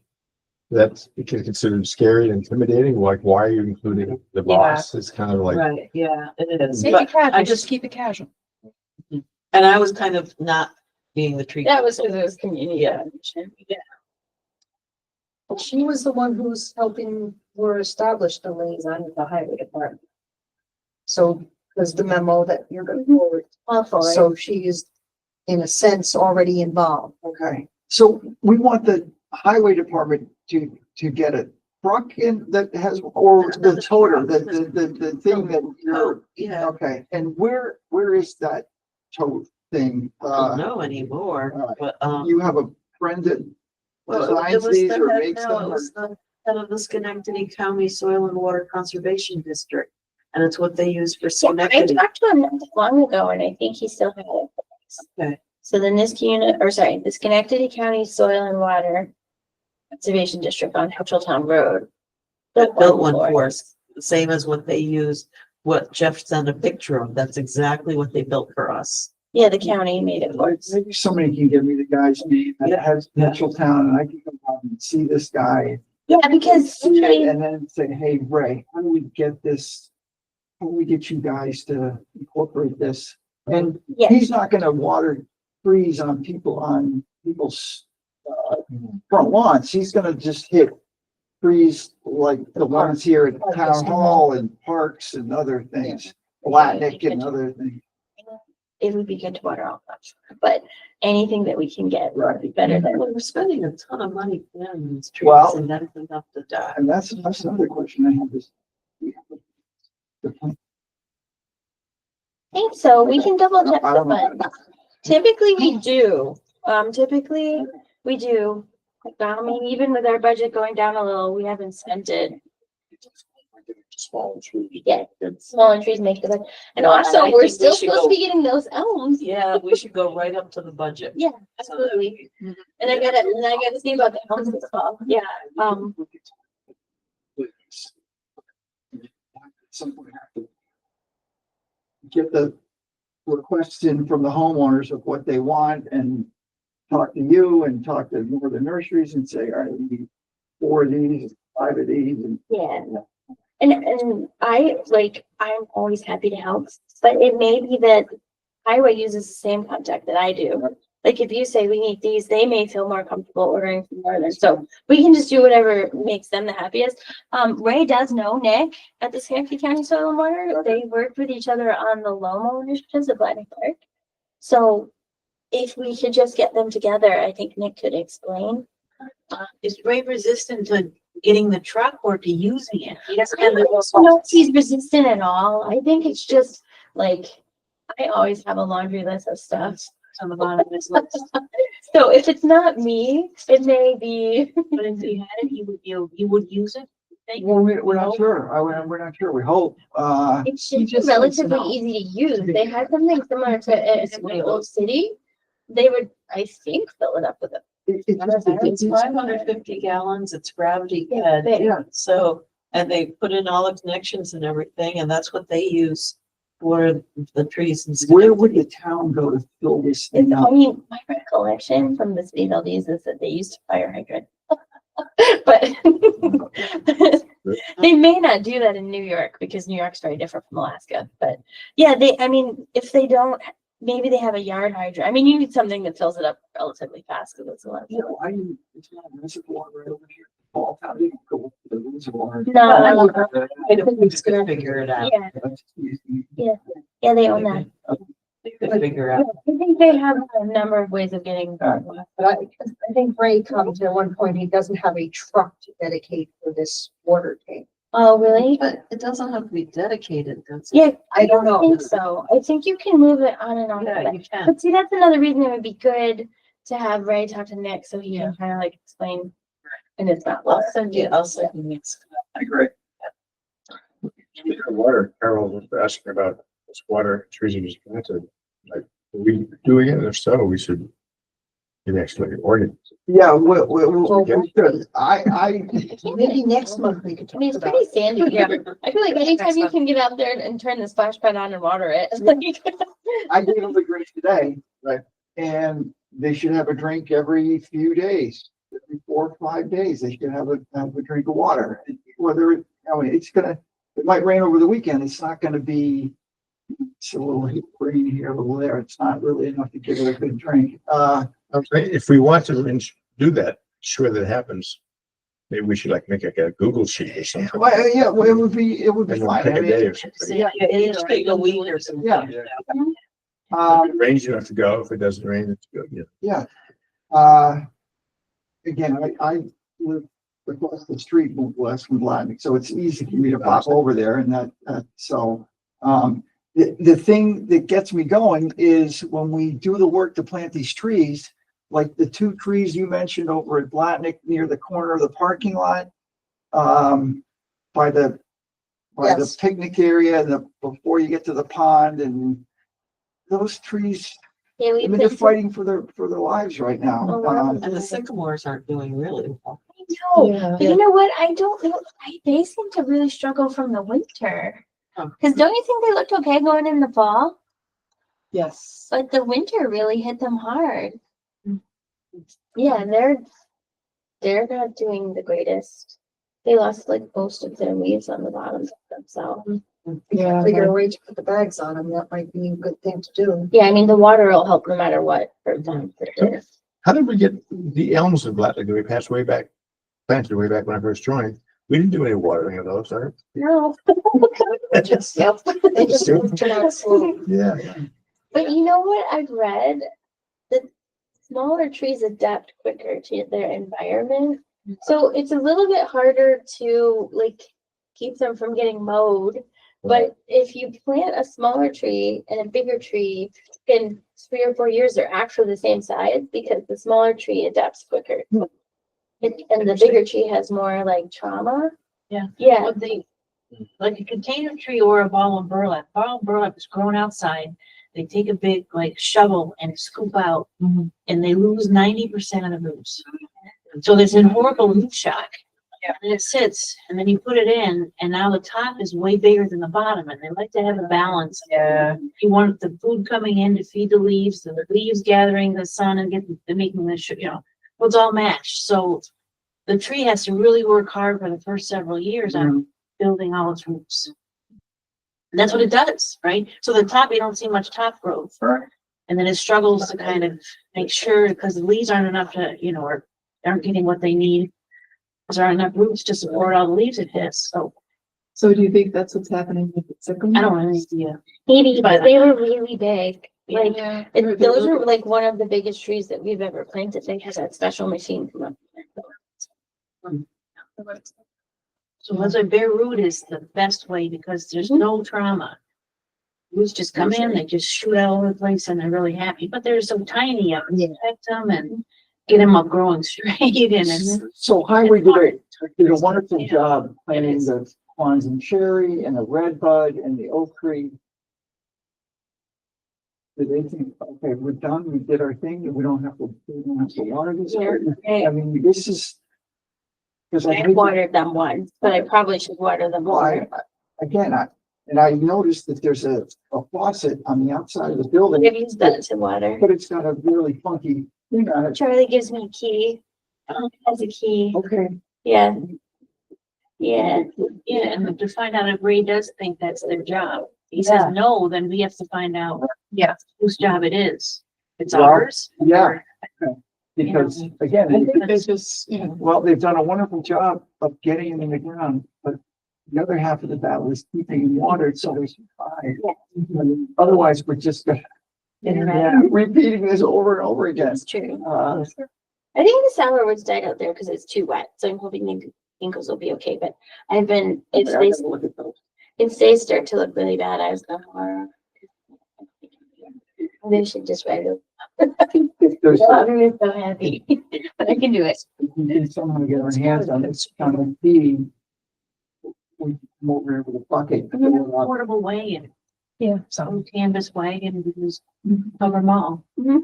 that it can be considered scary and intimidating, like why are you including the boss? It's kind of like, Right, yeah, it is. Make But it casual. I just, keep it casual. and I was kind of not being the treat. that was because it was community. Yeah. Yeah. She was the one who's helping, or established the liaison with the highway department. So, there's the memo that you're going forward. All for it. So she is, in a sense, already involved. Okay, so we want the highway department to get truck in that has, or the toter, the thing that you're, Oh, yeah, okay, and where is that tote thing? I don't know anymore, alright. but, You have a friend that well, it designs was these the or head, makes no, them? it or- was the head of the Schenectady County Soil and Water Conservation District. And it's what they use for Yeah, I Schenectady. talked to him not that long ago and I think he still had it. Okay. So the Niskuna, or sorry, the Schenectady County Soil and Water Conservation District on Town Road. Built one for us, the same as what they used, what Jeff sent a picture of. That's exactly what they built for us. Yeah, the county made it for us. Maybe somebody can give me the guy's name that has Town and I can come out and see this guy. Yeah, because somebody, And then say, hey, Ray, how do we get this? How do we get you guys to incorporate this? And yeah, he's not gonna water trees on people's front lawns. He's gonna just hit trees like the ones here at Town Hall and parks and other things, Blatnick and other things. it would be good to water all that, but anything that we can get would be better than. We're spending a ton of money planting these trees Well- and then enough to die. And that's another question I have is. I think so, we can double check I the don't know. fund. Typically, we do, typically, we do. I mean, even with our budget going down a little, we haven't spent it. Small trees. Yeah, the smaller trees make the, and And also, I we're think we still should supposed to go- be getting those elms. Yeah, we should go right up to the budget. Yeah, absolutely. And I gotta see about the elms as well, yeah, Some point have to get the requests in from the homeowners of what they want and talk to you and talk to Northern Nurseries and say, all right, we need 4 of these, 5 of these, and yeah. And I'm always happy to help, but it may be that Highway uses the same contact that I do. Like if you say we need these, they may feel more comfortable ordering from Northern, so we can just do whatever makes them the happiest. Ray does know Nick at the Schenectady County Soil and Water. They worked with each other on the Lomo initiatives at Blatnick Park. So if we could just get them together, I think Nick could explain. Is Ray resistant to getting the truck or to using it? He doesn't I have don't know if he's resistant at all. I think it's just like, I always have a laundry list of stuff. on the bottom of his list. So if it's not me, it may be. But if he had it, you would use it? well, we're not sure. We're not sure. We hope. It should be just wants to relatively know. easy to use. They had something similar to in Old City. They would, I think, fill it up with it. It's 550 gallons, it's gravity fed. big. Yeah. So, and they put in all the connections and everything, and that's what they use for the trees and stuff. Where would the town go to fill this It's, thing I up? mean, my recollection from the state LDs is that they used a fire hydrant. But they may not do that in New York because New York's very different from Alaska. But yeah, I mean, if they don't, maybe they have a yard hydrant. I mean, you need something that fills it up relatively fast because it's a lot. You know, it's not a reservoir right over here. Fall Town, you can go to the reservoir. No, I don't think we just gonna figure it out. yeah, That's easy. yeah, they own that. We could figure Yeah, out. I think they have a number of ways of getting. But I think Ray commented at one point, he doesn't have a truck to dedicate for this water tank. Oh, really? But it doesn't have to be dedicated, does it? Yeah, I don't know. think so. I think you can move it on and off. Yeah, but- you can. But see, that's another reason it would be good to have Ray talk to Nick so he can kind of like explain. And it's not I'll lost. send you mix. I agree. Speaking of water, Carol was asking about this water trees you just planted. Like, are we doing it? If so, we should maybe actually organize. Yeah, we should. I, Maybe next month we could I talk mean, it's about. pretty sandy. Yeah. I feel like anytime you can get out there and turn the splash pad on and water it. It's like, I gave them the drink today. Right. And they should have a drink every few days, every 4 or 5 days. They should have a drink of water. Whether, it might rain over the weekend. It's not gonna be, it's a little rain here, a little there. It's not really enough to give it a good drink. I'm saying, if we want to do that, sure that happens. Maybe we should like make like a Google sheet or something. Well, yeah, well, it would be And then fine. pick I a day mean, or something. Yeah, each take a week or something. Yeah. If it rains, you don't have to go. If it doesn't rain, it's good. Yeah. yeah. Again, I live across the street, moved west from Blatnick, so it's easy for me to pop over there and so, the thing that gets me going is when we do the work to plant these trees, like the 2 trees you mentioned over at Blatnick near the corner of the parking lot, by the Yes. picnic area and before you get to the pond, and those trees, Yeah, I we mean, they're planted. fighting for their lives right now. Oh, wow. And the sycamores aren't doing really well. I know, Yeah. but you know what? I don't know. They seem to really struggle from the winter. Oh. Because don't you think they looked okay going in the fall? Yes. But the winter really hit them hard. Mm. Yeah, and they're not doing the greatest. They lost like most of their leaves on the bottom themselves. Yeah. Figure a way to put the bags on them. That might be a good thing to do. Yeah, I mean the water will help no matter what for them for sure. How did we get the elms in Black? Did we pass way back? Planted way back when I first joined. We didn't do any watering of those, right? No, They just, yep, they just moved it out slowly. Yeah. but you know what I've read? The smaller trees adapt quicker to their environment. So it's a little bit harder to like keep them from getting mowed. But if you plant a smaller tree and a bigger tree, in 3 or 4 years, they're actually the same size because the smaller tree adapts quicker. And the bigger tree has more like trauma. Yeah. Yeah. But like a container tree or a ball of burlap. Ball of burlap is grown outside. They take a big like shovel and scoop out, and they lose 90% of the roots. So there's a horrible root shock. Yeah. And it sits, and then you put it in, and now the top is way bigger than the bottom, and they like to have a balance. Yeah. You want the food coming in to feed the leaves, the leaves gathering the sun and making the well, it's all matched. So the tree has to really work hard for the first several years on building all its roots. And that's what it does, right? So the top, you don't see much top growth. And then it struggles to kind of make sure, because the leaves aren't enough to, or aren't getting what they need. There aren't enough roots to support all the leaves it hits. So do you think that's what's happening with the sycamore? I don't have any idea. Maybe, but they were really big. Like Yeah. those are like one of the biggest trees that we've ever planted. They have that special machine come up. So that's why bare root is the best way because there's no trauma. Roots just come in, they just shoot all over the place and they're really happy, but they're so tiny, you have to protect them and get them up growing straight and it's. So Highway did a wonderful job planting the Quonset cherry and the red bud and the oak tree. Did they think, okay, we're done, we did our thing, we don't have to water this? I mean, this is. Cause I I watered them once, but I probably should water them more. I noticed that there's a faucet on the outside of the building, I've used that to water. but it's got a really funky thing on it. Charlie gives me a key. Has a key. Okay. Yeah. Yeah. Yeah, and to find out if Ray does think that's their job. He says no, then we have to find out whose job it is. It's Well, ours. yeah. or- Because again, I think they just, well, they've done a wonderful job of getting it in the ground, but the other half of the battle is keeping it watered so they survive. Otherwise, we're just repeating this over and over again. That's true. Uh, I think the sourwoods died out there because it's too wet. So I'm hoping the ankles will be okay. But if they start to look really bad, I was going, maybe I should just write it. There's I'm so happy, but I can do it. someone get our hands on this kind of feed. We come over here with a bucket. Portable wagon, yeah, some canvas wagon, we just cover them all. Mhm.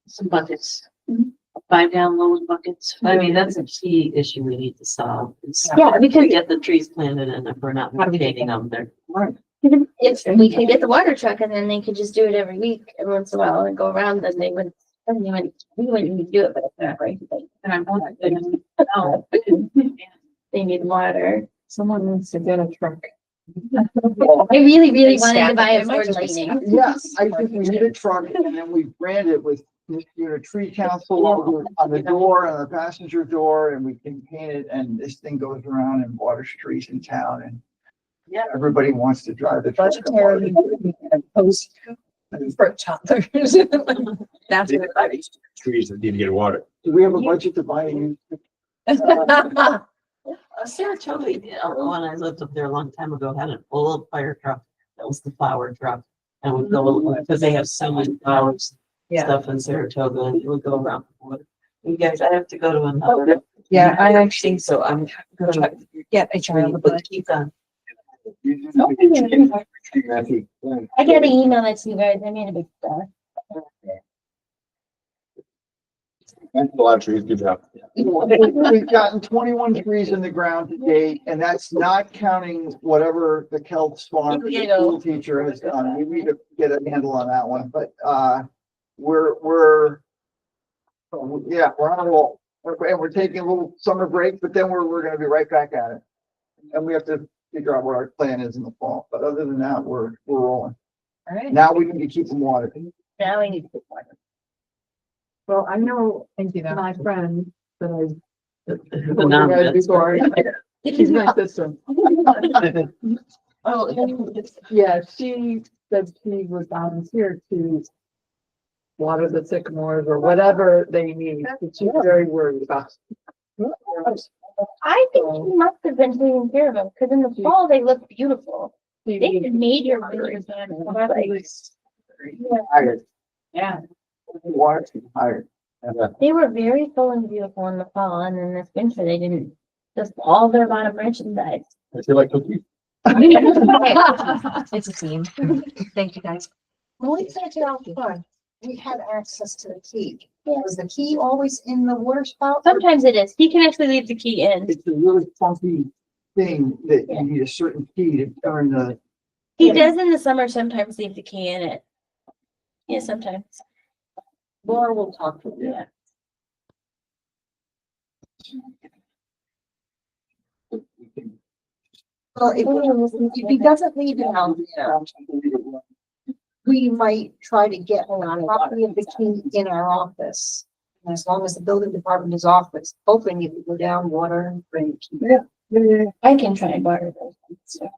Some buckets, 5-gallon load buckets. I mean, that's a key issue we need to solve. is Yeah, because to get the trees planted and if we're not maintaining them, they're. Right. if we can get the water truck and then they could just do it every week, every once in a while and go around, then they would. We wouldn't need to do it, but if they're not right, And I want to, no. they need water. someone needs to get a truck. I really, really They wanted to stack buy it. a It might Ford just be Lightning. Yes, I think we need a truck and then we brand it with, tree council logo on the door, on the passenger door, and we can paint it and this thing goes around and waters trees in town and everybody wants to drive the truck. Budgetary and post for toddlers. That's what I Trees that need to get water. Do we have a budget to buy a new? Saratoga, when I lived up there a long time ago, had an old fire truck. That was the flower truck. And would go, because they have so many flowers, stuff in Saratoga, and it would go around. the wood. You guys, I have to go to another. Yeah, I think so. I'm gonna get a child, but keep on. I gotta email that to you guys. I made a big star. A lot of trees, good job. We've gotten 21 trees in the ground to date, and that's not counting whatever the Kelts farm You school teacher has done. We need to get a handle on that one, but, we're on a roll. And we're taking a little summer break, but then we're gonna be right back at it. And we have to figure out what our plan is in the fall, but other than that, we're rolling. All right. Now we need to keep them watered. Now we need to put one. Well, I know Thank you, though. my friend that I. Anonymous. Before, she's my sister. Oh, Yeah, she said she would volunteer to water the sycamores or whatever they need, but she's very worried about. I think she must have been taking care of them, because in the fall, they look beautiful. They had major visitors on. Yeah. Water higher. They were very full and beautiful in the fall, and then this winter, they didn't, just all their bottom branches died. I feel like cookies. It's a team. Thank you, guys. When we started out front, we had access to the key. Was the key always in the water spout? Sometimes it is. He can actually leave the key in. It's a really funky thing that you need a certain key to turn the. He does in the summer sometimes leave the key in it. Yeah, sometimes. Laura will talk to you. Yeah. Well, if he doesn't leave it out there, we might try to get a copy of the key in our office. And as long as the building department is open, you can go down water and bring the key. I can try and borrow those. So.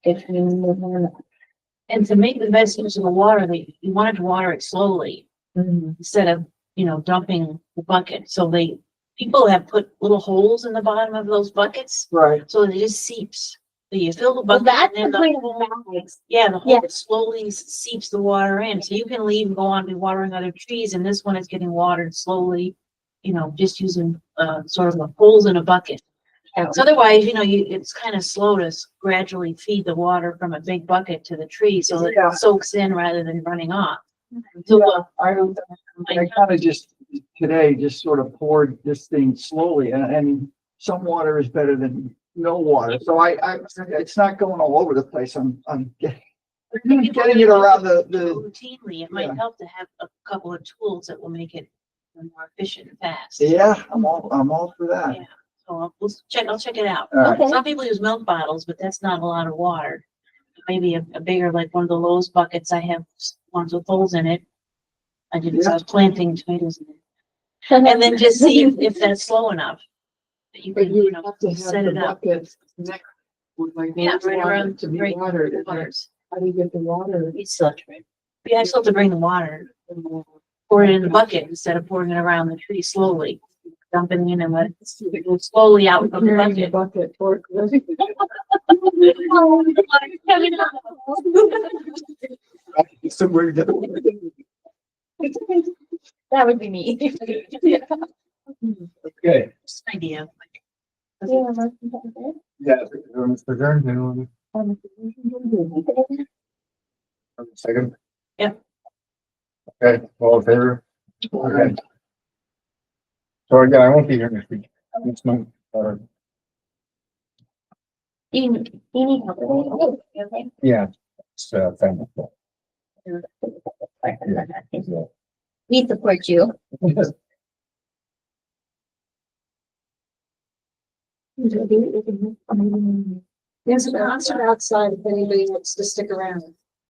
If we move on. And to make the best use of the water, you wanted to water it slowly instead of, dumping the bucket. So people have put little holes in the bottom of those buckets, Right. so it just seeps. So you fill the Well, bucket that's and the then point of the bags. the Yeah. hole slowly seeps the water in. So you can leave and go on and be watering other trees, and this one is getting watered slowly, just using sort of a holes in a bucket. So otherwise, it's kind of slow to gradually feed the water from a big bucket to the tree so that Yeah. it soaks in rather than running off. So I kind of just today just sort of poured this thing slowly, and some water is better than no water. So it's not going all over the place. I'm getting it around the. routinely, it might Yeah. help to have a couple of tools that will make it more efficient and fast. Yeah, I'm all for that. Yeah. So I'll check it out. All right. Okay. Some people use milk bottles, but that's not a lot of water. Maybe a bigger, like one of the Lowe's buckets. I have ones with holes in it. I was planting tomatoes in it. And then just see if that's slow enough. That you But can, you would have to have set the it up. buckets next. With like. Yeah, right water around to be right watered. It's like, waters. how do you get the water? You still have to bring. Yeah, I still have to bring the water. Pour it in the bucket instead of pouring it around the tree slowly. Dumping in and let it go slowly out of the Carrying the bucket. bucket for. Somewhere to get. That would be me. Okay. Just an idea. Yeah. Mr. Gern, anyone? Second? Yeah. Okay, all in favor? Okay. So again, I won't be here next week. Next month. You need help with it? Okay. Yeah. It's, family. We support you. There's a concert outside if anybody wants to stick around.